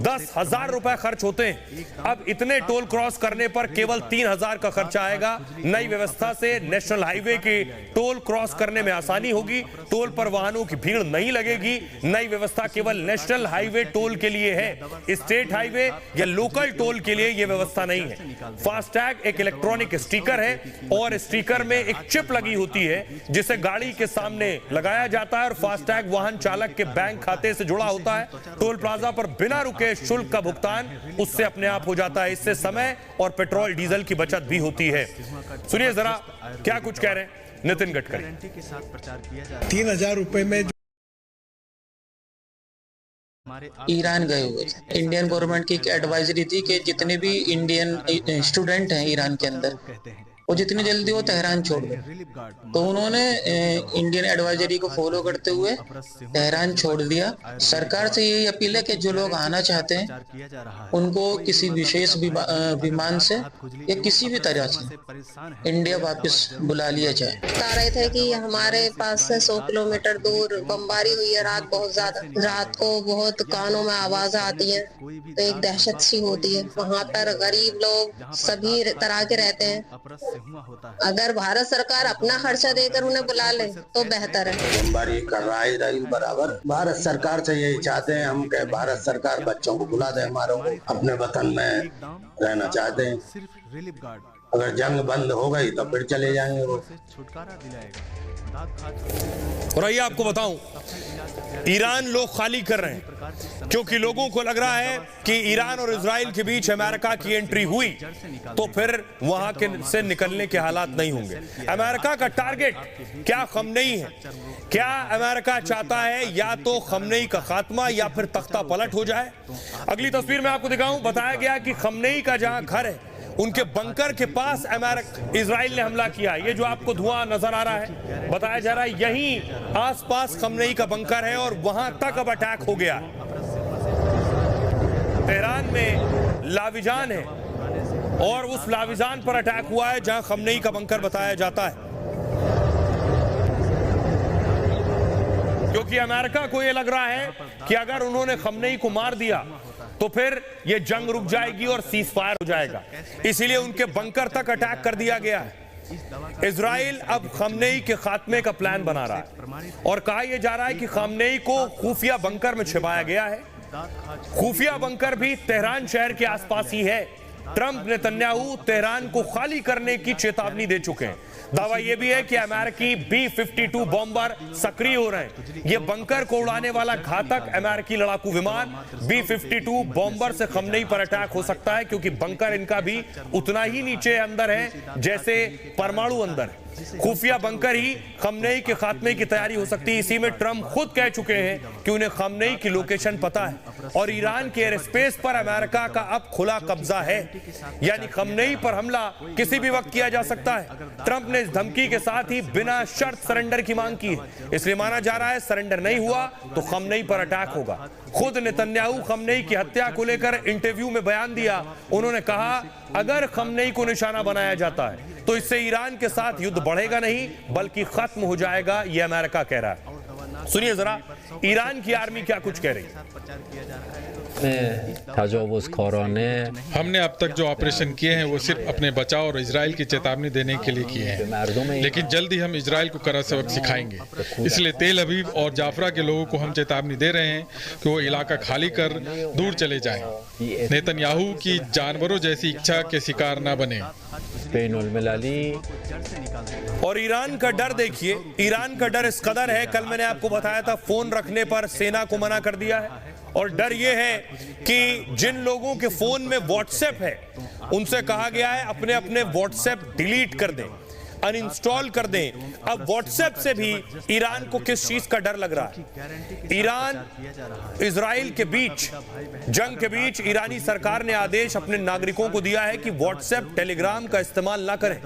10,000 रुपए खर्च होते हैं। अब इतने टोल क्रॉस करने पर केवल 3,000 का खर्चा आएगा। नई व्यवस्था से नेशनल हाईवे के टोल क्रॉस करने में आसानी होगी। टोल पर वाहनों की भीड़ नहीं लगेगी। नई व्यवस्था केवल नेशनल हाईवे टोल के लिए है। स्टेट हाईवे या लोकल टोल के लिए यह व्यवस्था नहीं है। फास्टैग एक इलेक्ट्रॉनिक स्टिकर है और स्टिकर में एक चिप लगी होती है जिसे गाड़ी के सामने लगाया जाता है और फास्टैग वाहन चालक के बैंक खाते से जुड़ा होता है। टोल प्लाजा पर बिना रुके हुए शुल्क का भुगतान उससे अपने आप हो जाता है। इससे समय और पेट्रोल डीजल की बचत भी होती है। सुनिए जरा क्या कुछ कह रहे हैं नितिन गडकरी। 3,000 रुपए में ईरान गए हुए थे। इंडियन गवर्नमेंट की एक एडवाइजरी थी कि जितने भी इंडियन स्टूडेंट हैं ईरान के अंदर, वो जितनी जल्दी वो तेहरान छोड़ दें, तो उन्होंने इंडियन एडवाइजरी को फॉलो करते हुए तेहरान छोड़ दिया। सरकार से यही अपील है कि जो लोग आना चाहते हैं उनको किसी विशेष विमान से या किसी भी तरह से इंडिया वापस बुला लिया जाए। बता रहे थे कि हमारे पास से 100 किलोमीटर दूर बमबारी हुई है रात, बहुत ज्यादा। रात को बहुत कानों में आवाज आती है तो एक दहशत सी होती है। वहाँ पर गरीब लोग सभी तरह के रहते हैं। अगर भारत सरकार अपना खर्चा देकर उन्हें बुला ले तो बेहतर है। बमबारी कर रहा है इजराइल बराबर। भारत सरकार से यही चाहते हैं हम कि भारत सरकार बच्चों को बुला दे, हमारे अपने वतन में रहना चाहते हैं। अगर जंग बंद हो गई तो फिर चले जाएंगे वो। और आइए आपको बताऊं, ईरान लोग खाली कर रहे हैं क्योंकि लोगों को लग रहा है कि ईरान और इजराइल के बीच अमेरिका की एंट्री हुई तो फिर वहां के से निकलने के हालात नहीं होंगे। अमेरिका का टारगेट क्या खमनेई है? क्या अमेरिका चाहता है या तो खमनेई का खात्मा या फिर तख्ता पलट हो जाए? अगली तस्वीर में आपको दिखाऊं, बताया गया कि खमनेई का जहां घर है उनके बंकर के पास इजराइल ने हमला किया। ये जो आपको धुआं नजर आ रहा है, बताया जा रहा है यहीं आसपास खमनेई का बंकर है और वहां तक अब अटैक हो गया। तेहरान में लाविजान है और उस लाविजान पर अटैक हुआ है जहां खमनेई का बंकर बताया जाता है, क्योंकि अमेरिका को यह लग रहा है कि अगर उन्होंने खमनेई को मार दिया तो फिर यह जंग रुक जाएगी और सीज फायर हो जाएगा। इसीलिए उनके बंकर तक अटैक कर दिया गया है। इजराइल अब खमनेई के खात्मे का प्लान बना रहा है और कहा यह जा रहा है कि खमनेई को खुफिया बंकर में छिपाया गया है। खुफिया बंकर भी तेहरान शहर के आसपास ही है। ट्रंप नेतन्याहू तेहरान को खाली करने की चेतावनी दे चुके हैं। दावा यह भी है कि अमेरिकी B-52 बॉम्बर सक्रिय हो रहे हैं। यह बंकर को उड़ाने वाला घातक अमेरिकी लड़ाकू विमान B-52 बॉम्बर से खमनेई पर अटैक हो सकता है, क्योंकि बंकर इनका भी उतना ही नीचे अंदर है जैसे परमाणु अंदर है। खुफिया बंकर ही खमनेई के खात्मे की तैयारी हो सकती है। इसी में ट्रंप खुद कह चुके हैं कि उन्हें खमनेई की लोकेशन पता है और ईरान के एयर स्पेस पर अमेरिका का अब खुला कब्जा है, यानी खमनेई पर हमला किसी भी वक्त किया जा सकता है। ट्रंप ने इस धमकी के साथ ही बिना शर्त सरेंडर की मांग की है, इसलिए माना जा रहा है सरेंडर नहीं हुआ तो खमनेई पर अटैक होगा। खुद नेतन्याहू खमनेई की हत्या को लेकर इंटरव्यू में बयान दिया। उन्होंने कहा अगर खमनेई को निशाना बनाया जाता है तो इससे ईरान के साथ युद्ध बढ़ेगा नहीं बल्कि खत्म हो जाएगा, यह अमेरिका कह रहा है। सुनिए जरा ईरान की आर्मी क्या कुछ कह रही है। हमने अब तक जो ऑपरेशन किए हैं वो सिर्फ अपने बचाव और इजराइल की चेतावनी देने के लिए किए हैं, लेकिन जल्द ही हम इजराइल को कड़ा सबक सिखाएंगे। इसलिए तेल अवीव और जाफरा के लोगों को हम चेतावनी दे रहे हैं कि वो इलाका खाली कर दूर चले जाएं। नेतन्याहू की जानवरों जैसी इच्छा के शिकार न बने। और ईरान का डर देखिए, ईरान का डर इस कदर है, कल मैंने आपको बताया था फोन रखने पर सेना को मना कर दिया है। और डर यह है कि जिन लोगों के फोन में व्हाट्सएप है उनसे कहा गया है अपने अपने व्हाट्सएप डिलीट कर दें, अनइंस्टॉल कर दें। अब व्हाट्सएप से भी ईरान को किस चीज का डर लग रहा है? ईरान इजराइल के बीच जंग के बीच ईरानी सरकार ने आदेश अपने नागरिकों को दिया है कि व्हाट्सएप टेलीग्राम का इस्तेमाल ना करें।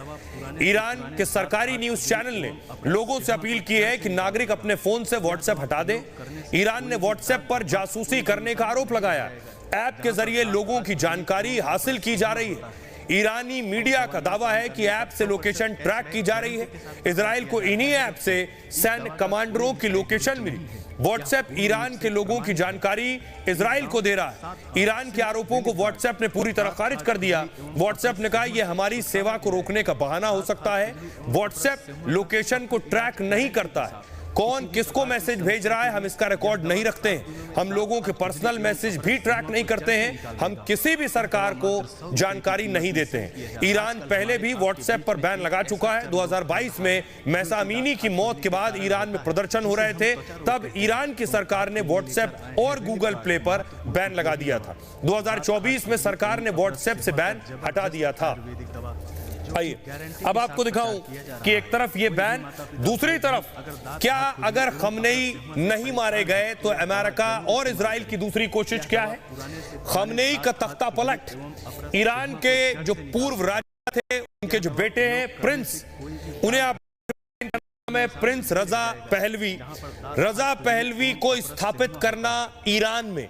ईरान के सरकारी न्यूज चैनल ने लोगों से अपील की है कि नागरिक अपने फोन से व्हाट्सएप हटा दें। ईरान ने व्हाट्सएप पर जासूसी करने का आरोप लगाया। ऐप के जरिए लोगों की जानकारी हासिल की जा रही है। ईरानी मीडिया का दावा है कि ऐप से लोकेशन ट्रैक की जा रही है। इजराइल को इन्हीं ऐप से सैन्य कमांडरों की लोकेशन मिली। व्हाट्सएप ईरान के लोगों की जानकारी इजराइल को दे रहा है। ईरान के आरोपों को व्हाट्सएप ने पूरी तरह खारिज कर दिया। व्हाट्सएप ने कहा यह हमारी सेवा को रोकने का बहाना हो सकता है। व्हाट्सएप लोकेशन को ट्रैक नहीं करता है। कौन किसको मैसेज भेज रहा है हम इसका रिकॉर्ड नहीं रखते हैं। हम लोगों के पर्सनल मैसेज भी ट्रैक नहीं करते हैं। हम किसी भी सरकार को जानकारी नहीं देते हैं। ईरान पहले भी व्हाट्सएप पर बैन लगा चुका है। 2022 में महसा अमीनी की मौत के बाद ईरान में प्रदर्शन हो रहे थे, तब ईरान की सरकार ने व्हाट्सएप और गूगल प्ले पर बैन लगा दिया था। 2024 में सरकार ने व्हाट्सएप से बैन हटा दिया था। आइए अब आपको दिखाऊं कि एक तरफ ये बैन, दूसरी तरफ क्या अगर खमनेई नहीं मारे गए तो अमेरिका और इजराइल की दूसरी कोशिश क्या है? खमनेई का तख्ता पलट। ईरान के जो पूर्व राजा थे, उनके जो बेटे हैं प्रिंस, उन्हें आप में प्रिंस रजा पहलवी को स्थापित करना ईरान में,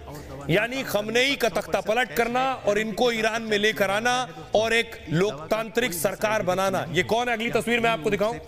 यानी खमनेई का तख्ता पलट करना और इनको ईरान में लेकर आना और एक लोकतांत्रिक सरकार बनाना। ये कौन है? अगली तस्वीर में आपको दिखाऊं।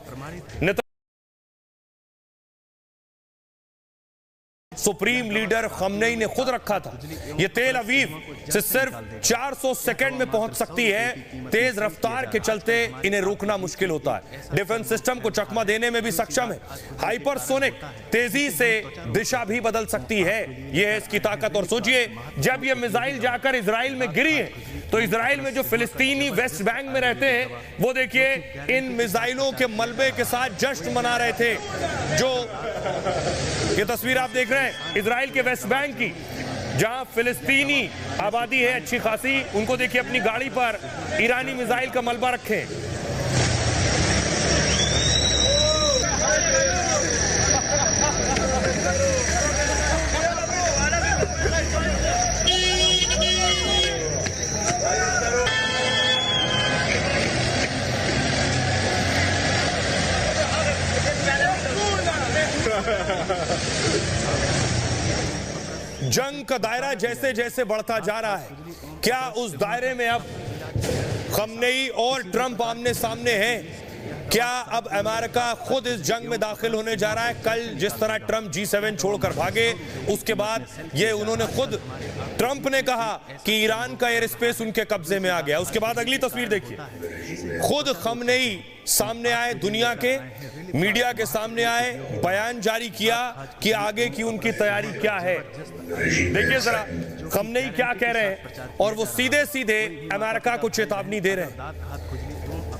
सुप्रीम लीडर खमनेई ने खुद रखा था। ये तेल अवीव से सिर्फ 400 सेकंड में पहुंच सकती है। तेज रफ्तार के चलते इन्हें रोकना मुश्किल होता है। डिफेंस सिस्टम को चकमा देने में भी सक्षम है। हाइपरसोनिक तेजी से दिशा भी बदल सकती है। यह है इसकी ताकत। और सोचिए, जब ये मिसाइल जाकर इजराइल में गिरी है तो इजराइल में जो फिलिस्तीनी वेस्ट बैंक में रहते हैं, वो देखिए इन मिसाइलों के मलबे के साथ जश्न मना रहे थे। जो ये तस्वीर आप देख रहे हैं इजराइल के वेस्ट बैंक की, जहां फिलिस्तीनी आबादी है अच्छी खासी, उनको देखिए अपनी गाड़ी पर ईरानी मिसाइल का मलबा रखे। जंग का दायरा जैसे जैसे बढ़ता जा रहा है, क्या उस दायरे में अब खमनेई और ट्रंप आमने सामने हैं? क्या अब अमेरिका खुद इस जंग में दाखिल होने जा रहा है? कल जिस तरह ट्रंप G7 छोड़कर भागे, उसके बाद ये उन्होंने खुद, ट्रंप ने कहा कि ईरान का एयर स्पेस उनके कब्जे में आ गया। उसके बाद अगली तस्वीर देखिए, खुद खमनेई सामने आए, दुनिया के मीडिया के सामने आए, बयान जारी किया कि आगे की उनकी तैयारी क्या है। देखिए जरा खमनेई क्या कह रहे हैं, और वो सीधे सीधे अमेरिका को चेतावनी दे रहे हैं।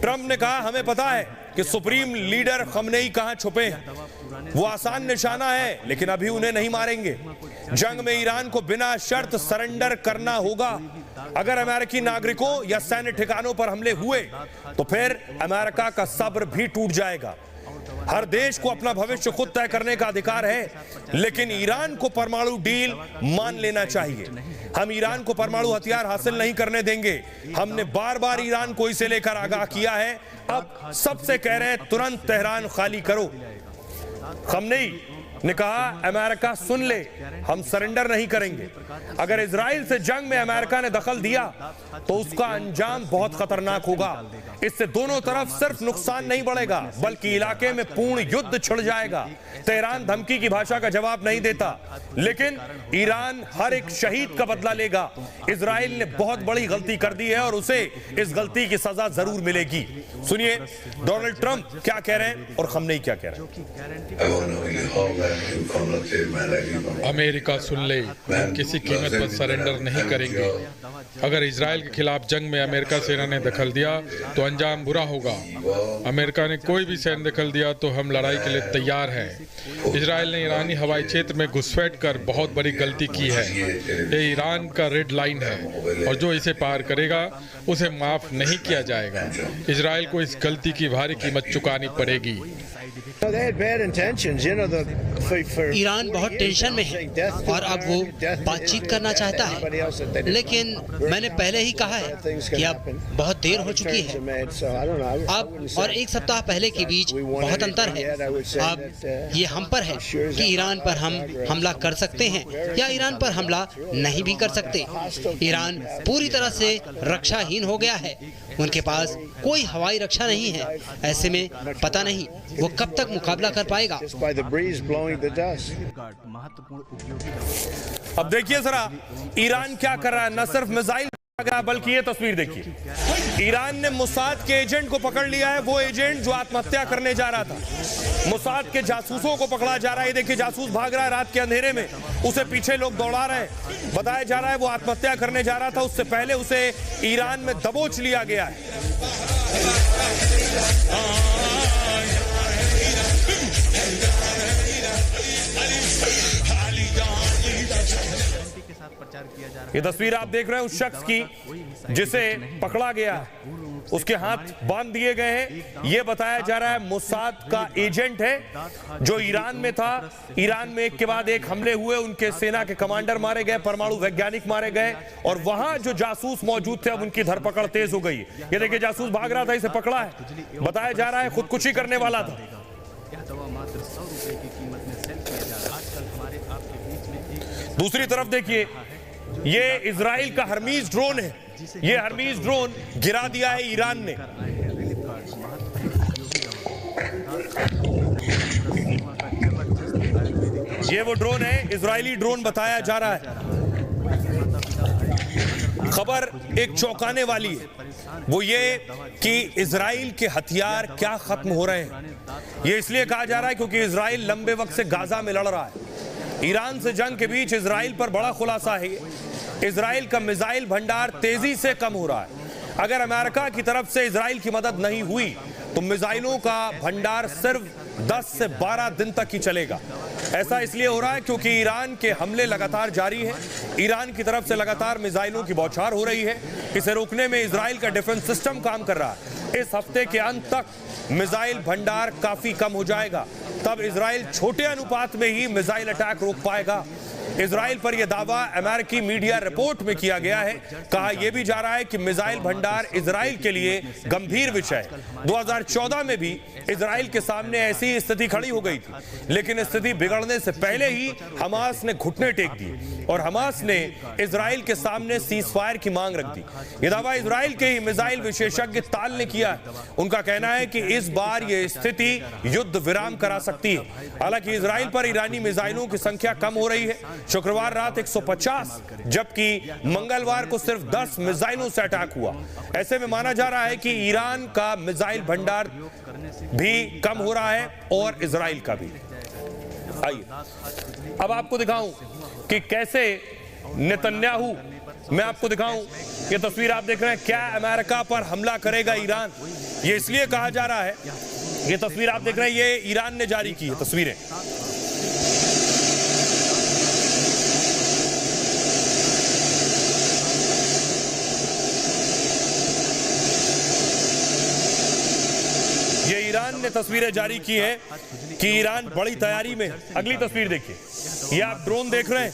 ट्रंप ने कहा हमें पता है कि सुप्रीम लीडर खमनेई कहां छुपे हैं, वो आसान निशाना है, लेकिन अभी उन्हें नहीं मारेंगे। जंग में ईरान को बिना शर्त सरेंडर करना होगा। अगर अमेरिकी नागरिकों या सैन्य ठिकानों पर हमले हुए तो फिर अमेरिका का सब्र भी टूट जाएगा। हर देश को अपना भविष्य खुद तय करने का अधिकार है, लेकिन ईरान को परमाणु डील मान लेना चाहिए। हम ईरान को परमाणु हथियार हासिल नहीं करने देंगे। हमने बार बार ईरान को इसे लेकर आगाह किया है। अब सबसे कह रहे हैं तुरंत तेहरान खाली करो। खमनेई ने कहा अमेरिका सुन ले, हम सरेंडर नहीं करेंगे। अगर इजराइल से जंग में अमेरिका ने दखल दिया तो उसका अंजाम बहुत खतरनाक होगा। इससे दोनों तरफ सिर्फ नुकसान नहीं बढ़ेगा, बल्कि इलाके में पूर्ण युद्ध छिड़ जाएगा। तेहरान धमकी की भाषा का जवाब नहीं देता, लेकिन ईरान हर एक शहीद का बदला लेगा। इजराइल ने बहुत बड़ी गलती कर दी है और उसे इस गलती की सजा जरूर मिलेगी। सुनिए डोनाल्ड ट्रंप क्या कह रहे हैं और खमनेई क्या कह रहे हैं। अमेरिका सुन ले, हम किसी कीमत पर सरेंडर नहीं करेंगे। अगर इजराइल के खिलाफ जंग में अमेरिका सेना ने दखल दिया तो अंजाम बुरा होगा। अमेरिका ने कोई भी सैन्य दखल दिया तो हम लड़ाई के लिए तैयार हैं। इजराइल ने ईरानी हवाई क्षेत्र में घुसपैठ कर बहुत बड़ी गलती की है। ये ईरान का रेड लाइन है और जो इसे पार करेगा उसे माफ नहीं किया जाएगा। इजराइल को इस गलती की भारी कीमत चुकानी पड़ेगी। ईरान बहुत टेंशन में है और अब वो बातचीत करना चाहता है, लेकिन मैंने पहले ही कहा है कि अब बहुत देर हो चुकी है। अब और एक सप्ताह पहले के बीच बहुत अंतर है। अब ये हम पर है कि ईरान पर हम हमला कर सकते हैं या ईरान पर हमला नहीं भी कर सकते। ईरान पूरी तरह से रक्षाहीन हो गया है। उनके पास कोई हवाई रक्षा नहीं है। ऐसे में पता नहीं वो कब तक मुकाबला कर पाएगा। अब देखिए जरा ईरान क्या कर रहा है। न सिर्फ मिसाइल बल्कि ये तस्वीर देखिए, ईरान ने मोसाद के एजेंट को पकड़ लिया है। वो एजेंट जो आत्महत्या करने जा रहा था, मोसाद के जासूसों को पकड़ा जा रहा है। देखिए जासूस भाग रहा है रात के अंधेरे में, उसे पीछे लोग दौड़ा रहे हैं। बताया जा रहा है वो आत्महत्या करने जा रहा था, उससे पहले उसे ईरान में दबोच लिया गया है। ये तस्वीर आप देख रहे हैं उस शख्स की जिसे पकड़ा गया है, उसके हाथ बांध दिए गए हैं। यह बताया जा रहा है मोसाद का एजेंट है जो ईरान में था। ईरान में एक के बाद एक हमले हुए, उनके सेना के कमांडर मारे गए, परमाणु वैज्ञानिक मारे गए, और वहां जो जासूस मौजूद थे अब उनकी धरपकड़ तेज हो गई। ये देखिए जासूस भाग रहा था, इसे पकड़ा है। बताया जा रहा है खुदकुशी करने वाला था। दूसरी तरफ देखिए, ये इजराइल का हर्मीज ड्रोन है। ये हर्मीज ड्रोन गिरा दिया है ईरान ने। ये वो ड्रोन है, इजरायली ड्रोन बताया जा रहा है। खबर एक चौंकाने वाली है, वो ये कि इजराइल के हथियार क्या खत्म हो रहे हैं। ये इसलिए कहा जा रहा है क्योंकि इजराइल लंबे वक्त से गाजा में लड़ रहा है। ईरान से जंग के बीच इजराइल पर बड़ा खुलासा है। इजराइल का मिसाइल भंडार तेजी से कम हो रहा है। अगर अमेरिका की तरफ से इजराइल की मदद नहीं हुई तो मिसाइलों का भंडार सिर्फ 10 से 12 दिन तक ही चलेगा। ऐसा इसलिए हो रहा है क्योंकि ईरान के हमले लगातार जारी हैं। ईरान की तरफ से लगातार मिसाइलों की बौछार हो रही है। इसे रोकने में इजराइल का डिफेंस सिस्टम काम कर रहा है। इस हफ्ते के अंत तक मिसाइल भंडार काफी कम हो जाएगा, तब इजराइल छोटे अनुपात में ही मिसाइल अटैक रोक पाएगा। इजराइल पर यह दावा अमेरिकी मीडिया रिपोर्ट में किया गया है। कहा यह भी जा रहा है कि मिसाइल भंडार इजराइल के लिए गंभीर विषय है। 2014 में भी इजराइल के सामने ऐसी स्थिति खड़ी हो गई थी, लेकिन स्थिति बिगड़ने से पहले ही हमास ने घुटने टेक दिए और हमास ने इजराइल के सामने सीज फायर की मांग रख दी। यह दावा इजराइल के ही मिसाइल विशेषज्ञ ताल ने किया है। उनका कहना है कि इस बार यह स्थिति युद्ध विराम करा सकती है। हालांकि इजराइल पर ईरानी मिसाइलों की संख्या कम हो रही है। शुक्रवार रात 150 जबकि मंगलवार को सिर्फ 10 मिसाइलों से अटैक हुआ। ऐसे में माना जा रहा है कि ईरान का मिसाइल भंडार भी कम हो रहा है और इजराइल का भी। आइए अब आपको दिखाऊं कि कैसे नेतन्याहू, मैं आपको दिखाऊं ये तस्वीर आप देख रहे हैं, क्या अमेरिका पर हमला करेगा ईरान। ये इसलिए कहा जा रहा है, ये तस्वीर आप देख रहे हैं, ये ईरान ने जारी की है तस्वीरें। ये ईरान ने तस्वीरें जारी की है कि ईरान बड़ी तैयारी में। अगली तस्वीर देखिए, ये आप ड्रोन देख रहे हैं,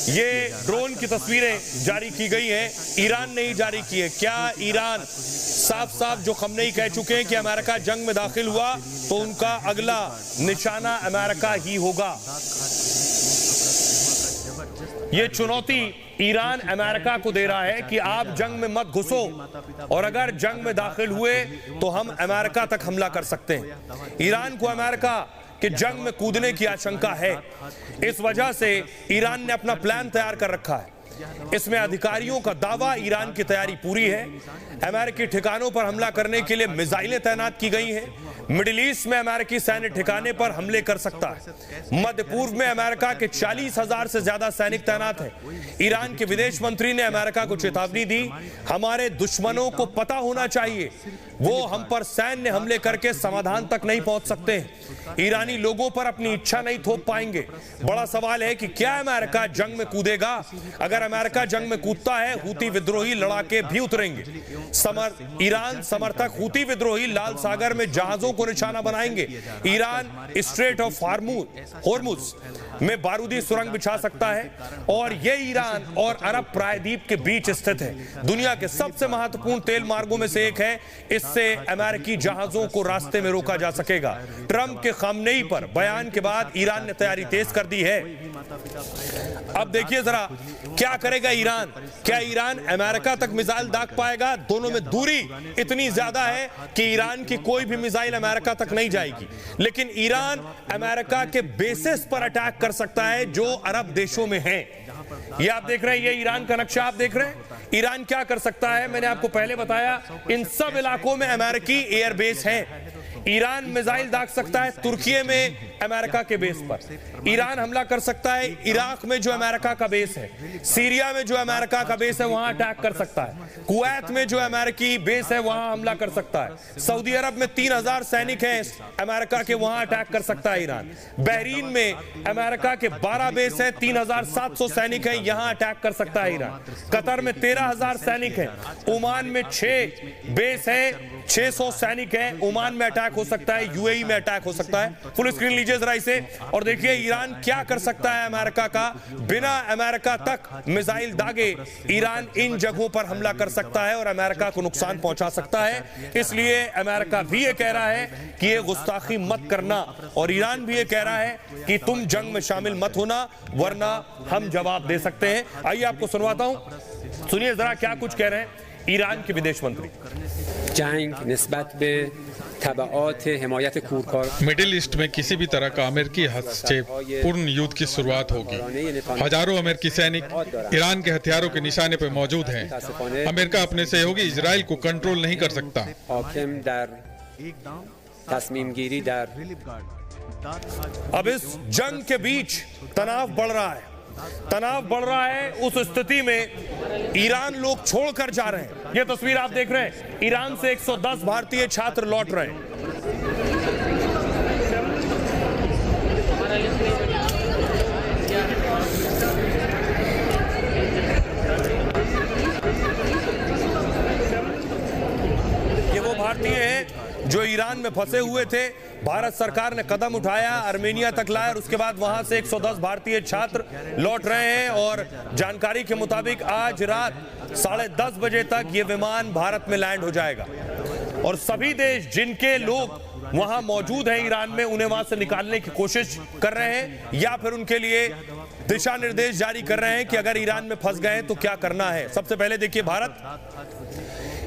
ये ड्रोन की तस्वीरें जारी की गई हैं, ईरान ने ही जारी की है। क्या ईरान साफ साफ जो खमनेई कह चुके हैं कि अमेरिका जंग में दाखिल हुआ तो उनका अगला निशाना अमेरिका ही होगा। ये चुनौती ईरान अमेरिका को दे रहा है कि आप जंग में मत घुसो, और अगर जंग में दाखिल हुए तो हम अमेरिका तक हमला कर सकते हैं। ईरान को अमेरिका के जंग में कूदने की आशंका है। इस वजह से ईरान ने अपना प्लान तैयार कर रखा है। इसमें अधिकारियों का दावा ईरान की तैयारी पूरी है। अमेरिकी ठिकानों पर हमला करने के लिए मिसाइलें तैनात की गई हैं। मिडिल ईस्ट में अमेरिकी सैन्य ठिकाने पर हमले कर सकता है। मध्य पूर्व में अमेरिका के 40,000 से ज्यादा सैनिक तैनात हैं। ईरान के विदेश मंत्री ने अमेरिका को चेतावनी दी, हमारे दुश्मनों को पता होना चाहिए वो हम पर सैन्य हमले करके समाधान तक नहीं पहुंच सकते हैं। ईरानी लोगों पर अपनी इच्छा नहीं थोप पाएंगे। बड़ा सवाल है कि क्या अमेरिका जंग में कूदेगा। अगर अमेरिका जंग में कूदता है, हूती विद्रोही लड़ाके भी उतरेंगे। ईरान समर्थक हूती विद्रोही लाल सागर में जहाजों को निशाना बनाएंगे। ईरान स्ट्रेट ऑफ हॉर्मुज में बारूदी सुरंग बिछा सकता है, और यह ईरान और अरब प्रायद्वीप के बीच स्थित है। दुनिया के सबसे महत्वपूर्ण तेल मार्गों में से एक है। इससे अमेरिकी जहाजों को रास्ते में रोका जा सकेगा। ट्रंप के खामनेई पर बयान के बाद ईरान ने तैयारी तेज कर दी है। अब देखिए जरा क्या करेगा ईरान। क्या ईरान अमेरिका तक मिसाइल दाग पाएगा? दोनों में दूरी इतनी ज्यादा है कि ईरान की कोई भी मिसाइल अमेरिका तक नहीं जाएगी, लेकिन ईरान अमेरिका के बेसिस पर अटैक कर सकता है जो अरब देशों में हैं। ये आप देख रहे हैं, ये ईरान का नक्शा आप देख रहे हैं। ईरान क्या कर सकता है, मैंने आपको पहले बताया, इन सब इलाकों में अमेरिकी एयरबेस हैं। ईरान मिसाइल दाग सकता है तुर्की में अमेरिका के बेस पर। ईरान हमला कर सकता है इराक में जो अमेरिका का बेस है, सीरिया में जो अमेरिका का बेस है वहां अटैक कर सकता है, कुवैत में जो अमेरिकी बेस है वहां हमला कर सकता है, सऊदी अरब में 3000 सैनिक हैं अमेरिका के, वहां अटैक कर सकता है ईरान। बहरीन में अमेरिका के 12 बेस हैं, 3700 सैनिक हैं, यहां अटैक कर सकता है ईरान। कतर में 13000 सैनिक हैं, ओमान में 6 बेस है, 600 सैनिक हैं, ओमान में अटैक हो सकता है, यूएई में अटैक हो सकता है। फुल स्क्रीन लीजिए जरा इसे और देखिए ईरान क्या कर सकता है अमेरिका का। बिना अमेरिका तक मिसाइल दागे ईरान इन जगहों पर हमला कर सकता है और अमेरिका को नुकसान पहुंचा सकता है। इसलिए अमेरिका भी ये कह रहा है कि ये गुस्ताखी मत करना और ईरान भी ये कह रहा है कि तुम जंग में शामिल मत होना वरना हम जवाब दे सकते हैं। आइए आपको सुनवाता हूं, सुनिए जरा क्या कुछ कह रहे हैं ईरान के विदेश मंत्री। जंग निस्बत पे तबाआत हिमायत कूरकार मिडिल ईस्ट में किसी भी तरह का अमेरिकी हस्तक्षेप पूर्ण युद्ध की शुरुआत होगी। हजारों अमेरिकी सैनिक ईरान के हथियारों के निशाने पर मौजूद हैं। अमेरिका अपने सहयोगी इजराइल को कंट्रोल नहीं कर सकता। अब इस जंग के बीच तनाव बढ़ रहा है, तनाव बढ़ रहा है। उस स्थिति में ईरान लोग छोड़कर जा रहे हैं। यह तस्वीर आप देख रहे हैं, ईरान से 110 भारतीय छात्र लौट रहे हैं। ये वो भारतीय हैं जो ईरान में फंसे हुए थे। भारत सरकार ने कदम उठाया, आर्मेनिया तक लाया और उसके बाद वहां से 110 भारतीय छात्र लौट रहे हैं और जानकारी के मुताबिक आज रात 10:30 बजे तक ये विमान भारत में लैंड हो जाएगा और सभी देश जिनके लोग वहां मौजूद हैं ईरान में उन्हें वहां से निकालने की कोशिश कर रहे हैं या फिर उनके लिए दिशा निर्देश जारी कर रहे हैं कि अगर ईरान में फंस गए तो क्या करना है। सबसे पहले देखिए, भारत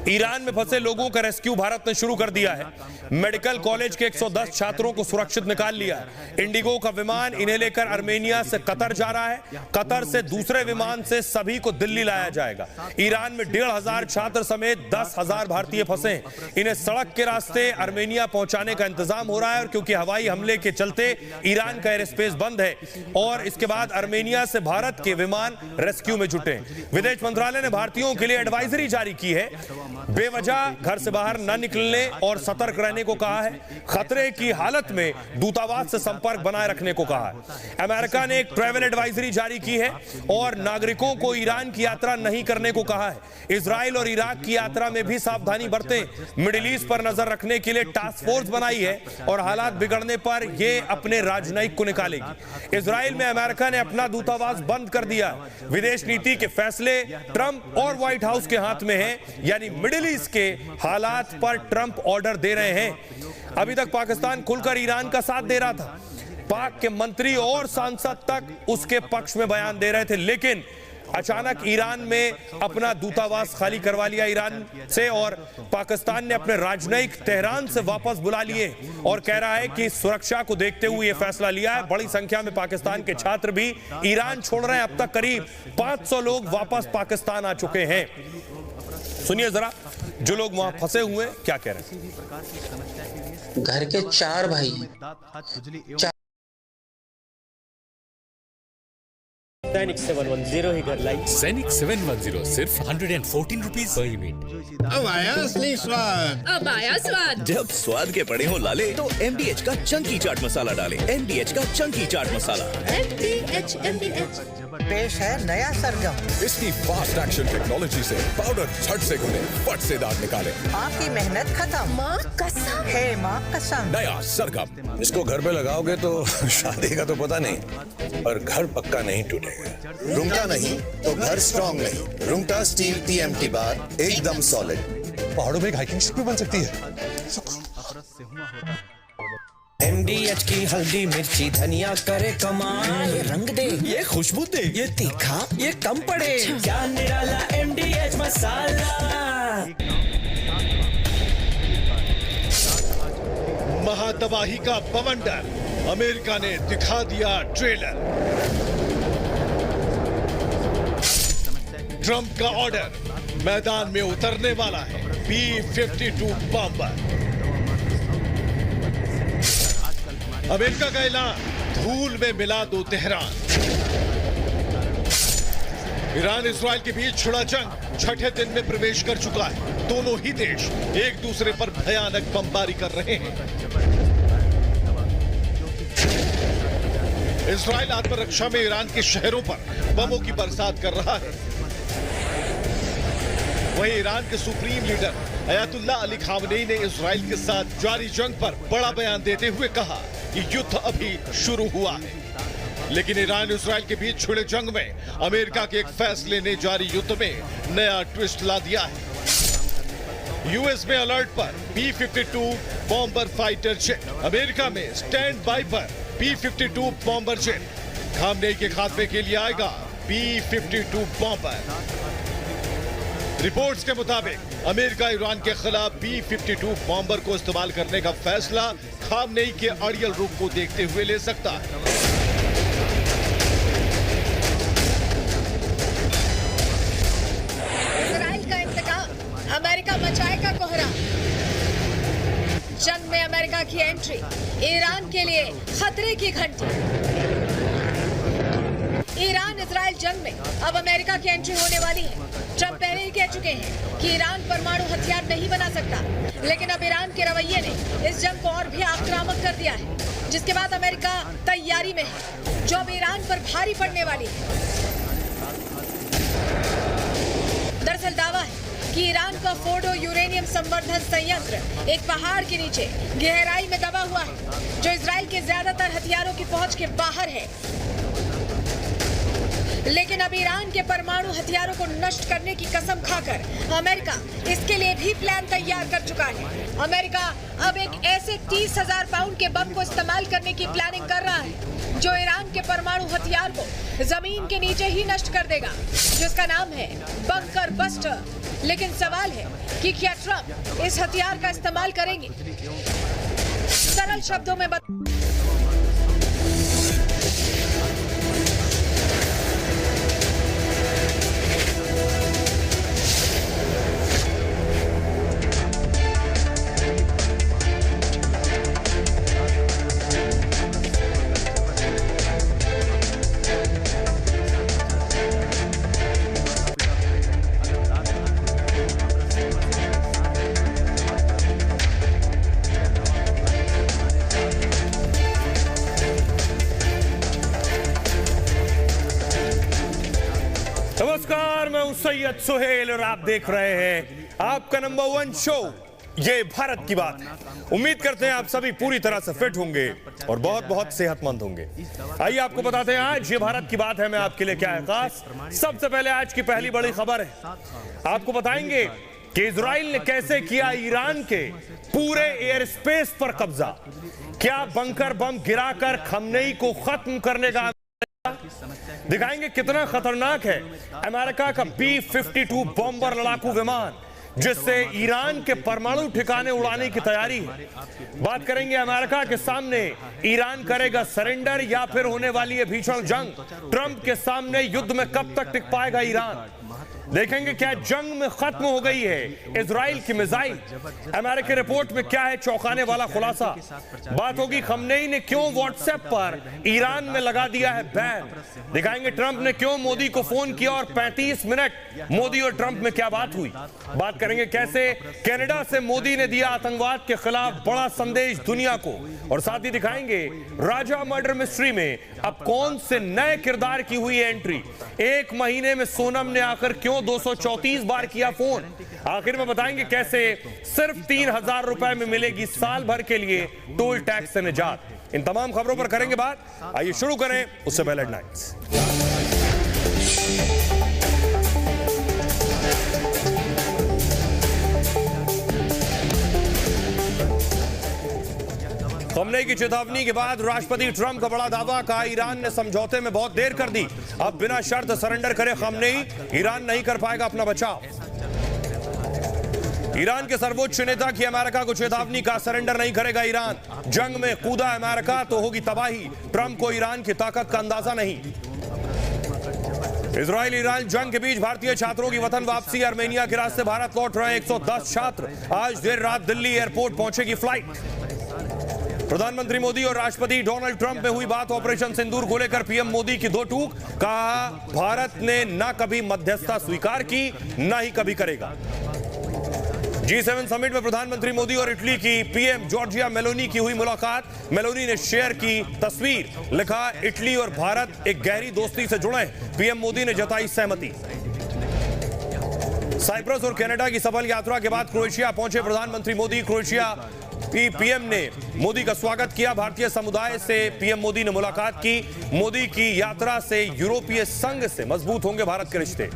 ईरान में फंसे लोगों का रेस्क्यू भारत ने शुरू कर दिया है। मेडिकल कॉलेज के 110 छात्रों को सुरक्षित निकाल लिया है। इंडिगो का विमान इन्हें लेकर आर्मेनिया से कतर जा रहा है। कतर से दूसरे विमान से सभी को दिल्ली लाया जाएगा। ईरान में 1500 छात्र समेत 10,000 भारतीय फंसे हैं। इन्हें सड़क के रास्ते आर्मेनिया पहुंचाने का इंतजाम हो रहा है और क्योंकि हवाई हमले के चलते ईरान का एयर स्पेस बंद है और इसके बाद आर्मेनिया से भारत के विमान रेस्क्यू में जुटे। विदेश मंत्रालय ने भारतीयों के लिए एडवाइजरी जारी की है। बेवजह घर से बाहर न निकलने और सतर्क रहने को कहा है। खतरे की हालत में दूतावास से संपर्क बनाए रखने को कहा है। अमेरिका ने एक ट्रैवल एडवाइजरी जारी की है और नागरिकों को ईरान की यात्रा नहीं करने को कहा है। इजराइल और इराक की यात्रा में भी सावधानी बरतें। मिडिल ईस्ट पर नजर रखने के लिए टास्क फोर्स बनाई है और हालात बिगड़ने पर यह अपने राजनयिक को निकालेगी। इजराइल में अमेरिका ने अपना दूतावास बंद कर दिया। विदेश नीति के फैसले ट्रंप और व्हाइट हाउस के हाथ में है, यानी मिडिल ईस्ट के हालात पर ट्रंप ऑर्डर दे रहे हैं। अभी तक पाकिस्तान खुलकर ईरान का साथ दे रहा था। पाक के मंत्री और सांसद तक उसके पक्ष में बयान दे रहे थे, लेकिन अचानक ईरान में अपना दूतावास खाली करवा लिया ईरान से और पाकिस्तान ने अपने राजनयिक तेहरान से वापस बुला लिए और कह रहा है कि सुरक्षा को देखते हुए यह फैसला लिया है। बड़ी संख्या में पाकिस्तान के छात्र भी ईरान छोड़ रहे हैं। अब तक करीब 500 लोग वापस पाकिस्तान आ चुके हैं। सुनिए जरा जो लोग वहां फंसे हुए क्या कह रहे हैं। घर के 4 भाई हैं। सैनिक 710 ही घर लाई। सैनिक 710 सिर्फ 114 रुपीज पर यूनिट। अब आया असली स्वाद। अब आया स्वाद। जब स्वाद के पड़े हो लाले तो MDH का चंकी चाट मसाला डालें। MDH का चंकी चाट मसाला। MDH पेश है नया सरगम। इसकी फास्ट एक्शन टेक्नोलॉजी से पाउडर झट से घुले, फट से दाग निकाले। आपकी मेहनत खत्म। माँ कसम है, माँ कसम। नया सरगम। इसको घर पे लगाओगे तो शादी का तो पता नहीं, पर घर पक्का नहीं टूटेगा। रुंगटा नहीं तो घर स्ट्रॉन्ग नहीं। रुंगटा स्टील TMT बार एकदम सॉलिड। पहाड़ों में एक हाइकिंग स्टिक भी बन सकती है। MDH की हल्दी मिर्ची धनिया करे कमाल। ये रंग दे, ये खुशबू दे, ये तीखा, ये कम पड़े। क्या निराला MDH मसाला। महातबाही का बवंडर अमेरिका ने दिखा दिया ट्रेलर। ट्रंप का ऑर्डर, मैदान में उतरने वाला है B-52 बॉम्बर। अमेरिका का ऐलान, धूल में मिला दो तेहरान। ईरान इस्राइल के बीच छिड़ा जंग छठे दिन में प्रवेश कर चुका है। दोनों ही देश एक दूसरे पर भयानक बमबारी कर रहे हैं। इस्राइल आत्मरक्षा में ईरान के शहरों पर बमों की बरसात कर रहा है। वहीं ईरान के supreme leader Ayatollah Ali Khamenei ने इस्राइल के साथ जारी जंग पर बड़ा बयान देते हुए कहा कि युद्ध अभी शुरू हुआ है। लेकिन ईरान इस्राइल के बीच छिड़े जंग में अमेरिका के एक फैसले ने जारी युद्ध में नया ट्विस्ट ला दिया है। यूएस में अलर्ट पर B-52 bomber fighter jet, America में स्टैंड बाय पर B-52 बॉम्बर जेट। खामनेई के खात्मे के लिए आएगा B-52 बॉम्बर। रिपोर्ट्स के मुताबिक अमेरिका ईरान के खिलाफ B-52 बॉम्बर को इस्तेमाल करने का फैसला खामनेई के अड़ियल रुख को देखते हुए ले सकता है। अमेरिका मचाएगा कोहरा। जंग में अमेरिका की एंट्री, ईरान के लिए खतरे की घंटी। ईरान इजराइल जंग में अब अमेरिका की एंट्री होने वाली है। ट्रंप पहले ही कह चुके हैं कि ईरान परमाणु हथियार नहीं बना सकता, लेकिन अब ईरान के रवैये ने इस जंग को और भी आक्रामक कर दिया है, जिसके बाद अमेरिका तैयारी में है, जो अब ईरान पर भारी पड़ने वाली है। दरअसल दावा है कि ईरान का फोर्डो यूरेनियम संवर्धन संयंत्र एक पहाड़ के नीचे गहराई में दबा हुआ है, जो इजराइल के ज्यादातर हथियारों की पहुंच के बाहर है। लेकिन अब ईरान के परमाणु हथियारों को नष्ट करने की कसम खाकर अमेरिका इसके लिए भी प्लान तैयार कर चुका है। अमेरिका अब एक ऐसे 30,000 पाउंड के बम को इस्तेमाल करने की प्लानिंग कर रहा है, जो ईरान के परमाणु हथियार को जमीन के नीचे ही नष्ट कर देगा, जिसका नाम है बंकर बस्टर। लेकिन सवाल है कि क्या ट्रंप इस हथियार का इस्तेमाल करेंगे? सरल शब्दों में सैयद सुहेल और आप देख रहे हैं आपका नंबर 1 शो ये भारत की बात है। उम्मीद करते हैं आप सभी पूरी तरह से फिट होंगे और बहुत बहुत सेहतमंद होंगे। आइए आपको बताते हैं आज ये भारत की बात है में आपके लिए क्या है खास। सबसे पहले आज की पहली बड़ी खबर है, आपको बताएंगे कि इजराइल ने कैसे किया ईरान के पूरे एयर स्पेस पर कब्जा। क्या बंकर बम गिराकर खमनेई को खत्म करने का दिखाएंगे कितना खतरनाक है अमेरिका का B-52 बॉम्बर लड़ाकू विमान, जिससे ईरान के परमाणु ठिकाने उड़ाने की तैयारी है। बात करेंगे अमेरिका के सामने ईरान करेगा सरेंडर या फिर होने वाली है भीषण जंग। ट्रंप के सामने युद्ध में कब तक टिक पाएगा ईरान। देखेंगे क्या जंग में खत्म हो गई है इजराइल की मिसाइल। अमेरिकी रिपोर्ट में क्या है चौंकाने वाला खुलासा। बात होगी खमनेई ने क्यों व्हाट्सएप पर ईरान में लगा दिया है बैन। दिखाएंगे ट्रंप ने क्यों मोदी को फोन किया और 35 मिनट मोदी और ट्रंप में क्या बात हुई। बात करेंगे कैसे कनाडा से मोदी ने दिया आतंकवाद के खिलाफ बड़ा संदेश दुनिया को। और साथ ही दिखाएंगे राजा मर्डर मिस्ट्री में अब कौन से नए किरदार की हुई एंट्री। एक महीने में सोनम ने आकर क्यों 234 बार किया फोन। आखिर में बताएंगे कैसे सिर्फ 3,000 रुपए में मिलेगी साल भर के लिए टोल टैक्स से निजात। इन तमाम खबरों पर करेंगे बात। आइए शुरू करें उससे पहले हेडलाइंस। खमनेई की चेतावनी के बाद राष्ट्रपति ट्रंप का बड़ा दावा, कहा ईरान ने समझौते में बहुत देर कर दी, अब बिना शर्त सरेंडर करे खमनेई, ईरान नहीं कर पाएगा अपना बचाव। ईरान के सर्वोच्च नेता की अमेरिका को चेतावनी, का सरेंडर नहीं करेगा ईरान, जंग में कूदा अमेरिका तो होगी तबाही, ट्रंप को ईरान की ताकत का अंदाजा नहीं। इजराइल ईरान जंग के बीच भारतीय छात्रों की वतन वापसी। आर्मेनिया के रास्ते भारत लौट रहे 110 छात्र। आज देर रात दिल्ली एयरपोर्ट पहुंचेगी फ्लाइट। प्रधानमंत्री मोदी और राष्ट्रपति डोनाल्ड ट्रंप में हुई बात। ऑपरेशन सिंदूर को लेकर पीएम मोदी की दो टूक। कहा भारत ने न कभी मध्यस्थता स्वीकार की, न ही कभी करेगा। G7 समिट में प्रधानमंत्री मोदी और इटली की पीएम जॉर्जिया मेलोनी की हुई मुलाकात। मेलोनी ने शेयर की तस्वीर, लिखा इटली और भारत एक गहरी दोस्ती से जुड़े। पीएम मोदी ने जताई सहमति। साइप्रस और कनाडा की सफल यात्रा के बाद क्रोएशिया पहुंचे प्रधानमंत्री मोदी। क्रोएशिया पीएम ने मोदी का स्वागत किया। भारतीय समुदाय से पीएम मोदी ने मुलाकात की। मोदी की यात्रा से यूरोपीय संघ से मजबूत होंगे भारत के रिश्ते।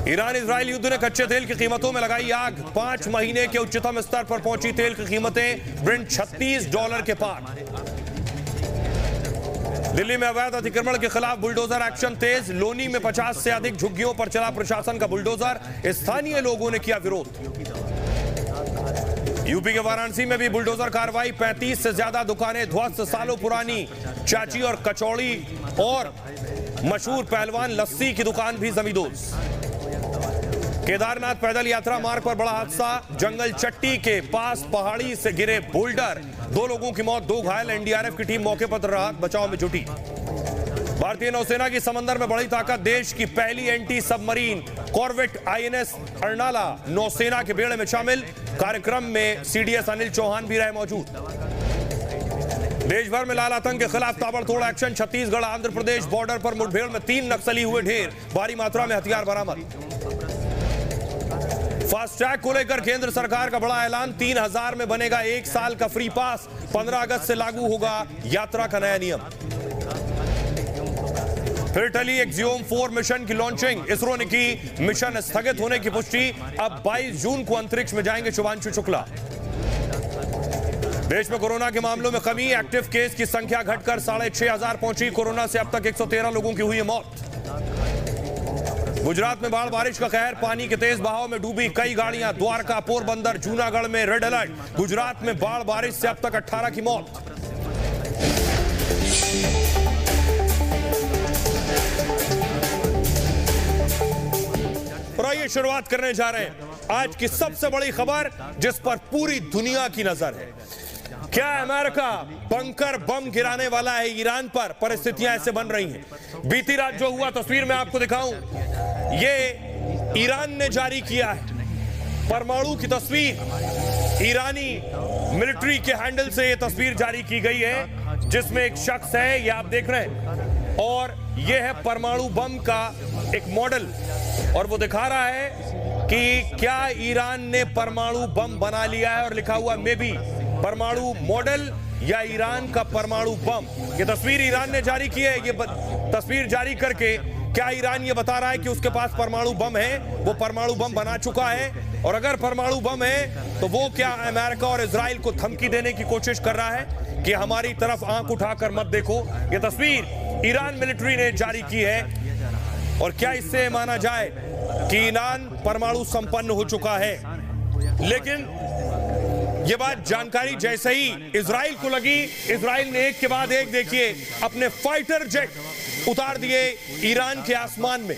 ईरान इजराइल युद्ध ने कच्चे तेल की कीमतों में लगाई आग। 5 महीने के उच्चतम स्तर पर पहुंची तेल की कीमतें। ब्रेंट $36 के पार। दिल्ली में अवैध अतिक्रमण के खिलाफ बुलडोजर एक्शन तेज। लोनी में 50 से अधिक झुग्गियों पर चला प्रशासन का बुलडोजर। स्थानीय लोगों ने किया विरोध। यूपी के वाराणसी में भी बुलडोजर कार्रवाई। 35 से ज्यादा दुकानें ध्वस्त। सालों पुरानी चाची और कचौड़ी और मशहूर पहलवान लस्सी की दुकान भी जमींदोज। केदारनाथ पैदल यात्रा मार्ग पर बड़ा हादसा। जंगल चट्टी के पास पहाड़ी से गिरे बोल्डर। 2 लोगों की मौत, 2 घायल। एनडीआरएफ की टीम मौके पर राहत बचाव में जुटी। भारतीय नौसेना की समंदर में बड़ी ताकत। देश की पहली anti submarine corvette INS Arnala नौसेना के बेड़े में शामिल। कार्यक्रम में CDS अनिल चौहान भी रहे मौजूद। देश भर में लाल आतंक के खिलाफ ताबड़तोड़ एक्शन। छत्तीसगढ़ आंध्र प्रदेश बॉर्डर पर मुठभेड़ में 3 नक्सली हुए ढेर। भारी मात्रा में हथियार बरामद। फास्टैग को लेकर केंद्र सरकार का बड़ा ऐलान। 3000 में बनेगा 1 साल का फ्री पास। 15 अगस्त से लागू होगा यात्रा का नया नियम। फिर टली एक्सियोम 4 मिशन की लॉन्चिंग। इसरो ने की मिशन स्थगित होने की पुष्टि। अब 22 जून को अंतरिक्ष में जाएंगे शुभांशु शुक्ला। देश में कोरोना के मामलों में कमी। एक्टिव केस की संख्या घटकर 6500 पहुंची। कोरोना से अब तक 113 लोगों की हुई मौत। गुजरात में बाढ़ बारिश का कहर। पानी के तेज बहाव में डूबी कई गाड़ियां। द्वारका, पोरबंदर, जूनागढ़ में रेड अलर्ट। गुजरात में बाढ़ बारिश से अब तक 18 की मौत। और आइए शुरुआत करने जा रहे हैं आज की सबसे बड़ी खबर जिस पर पूरी दुनिया की नजर है। क्या अमेरिका बंकर बम गिराने वाला है ईरान पर? परिस्थितियां ऐसे बन रही हैं। बीती रात जो हुआ तस्वीर में आपको दिखाऊं, ये ईरान ने जारी किया है परमाणु की तस्वीर। ईरानी मिलिट्री के हैंडल से ये तस्वीर जारी की गई है जिसमें एक शख्स है, ये आप देख रहे हैं, और ये है परमाणु बम का एक मॉडल। और वो दिखा रहा है कि क्या ईरान ने परमाणु बम बना लिया है, और लिखा हुआ मे बी परमाणु मॉडल या ईरान का परमाणु बम। ये तस्वीर ईरान ने जारी की है। ये तस्वीर जारी करके क्या ईरान ये बता रहा है कि उसके पास परमाणु बम है, वो परमाणु बम बना चुका है? और अगर परमाणु बम है तो वो क्या अमेरिका और इजराइल को धमकी देने की कोशिश कर रहा है कि हमारी तरफ आंख उठाकर मत देखो? ये तस्वीर ईरान मिलिट्री ने जारी की है। और क्या इससे माना जाए कि ईरान परमाणु संपन्न हो चुका है? लेकिन ये बात जानकारी जैसे ही इजराइल को लगी, इजराइल ने एक के बाद एक, देखिए, अपने फाइटर जेट उतार दिए ईरान के आसमान में।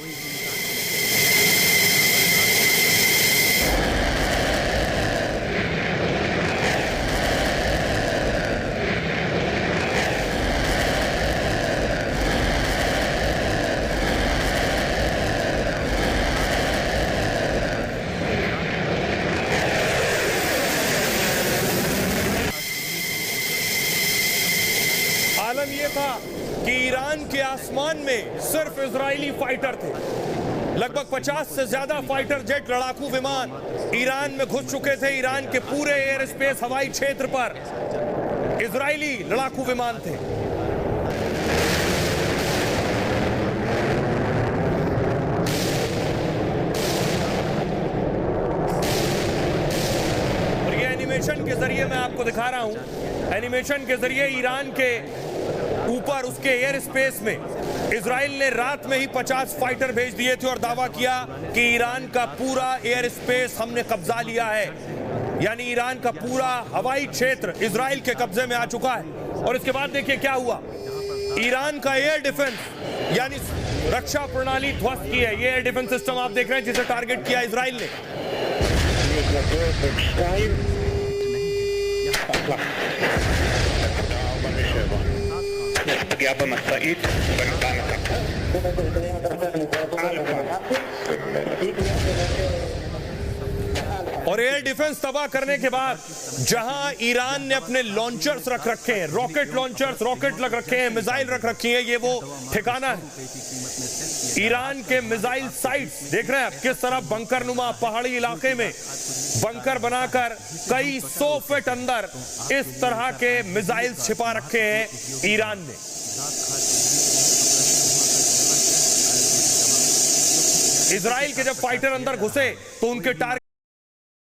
ये था कि ईरान के आसमान में सिर्फ इजरायली फाइटर थे। लगभग 50 से ज्यादा फाइटर जेट, लड़ाकू विमान ईरान में घुस चुके थे। ईरान के पूरे एयर स्पेस हवाई क्षेत्र पर इजरायली लड़ाकू विमान थे। और ये एनिमेशन के जरिए मैं आपको दिखा रहा हूं। एनिमेशन के जरिए ईरान के ऊपर उसके एयर स्पेस में इजराइल ने रात में ही 50 फाइटर भेज दिए थे और दावा किया कि ईरान का पूरा एयर स्पेस हमने कब्जा लिया है। यानी ईरान का पूरा हवाई क्षेत्र इजराइल के कब्जे में आ चुका है। और इसके बाद देखिए क्या हुआ। ईरान का एयर डिफेंस यानी रक्षा प्रणाली ध्वस्त की है। ये एयर डिफेंस सिस्टम आप देख रहे हैं जिसे टारगेट किया इजराइल ने। और एयर डिफेंस तबाह करने के बाद जहां ईरान ने अपने लॉन्चर्स रख रखे हैं, रॉकेट लॉन्चर्स, रॉकेट लग रखे हैं, मिसाइल रख रखी हैं, ये वो ठिकाना है। ईरान के मिसाइल साइट्स देख रहे हैं आप किस तरह बंकर नुमा पहाड़ी इलाके में बंकर बनाकर कई 100 फीट अंदर इस तरह के मिसाइल छिपा रखे हैं ईरान ने। इजराइल के जब फाइटर अंदर घुसे तो उनके टारगेट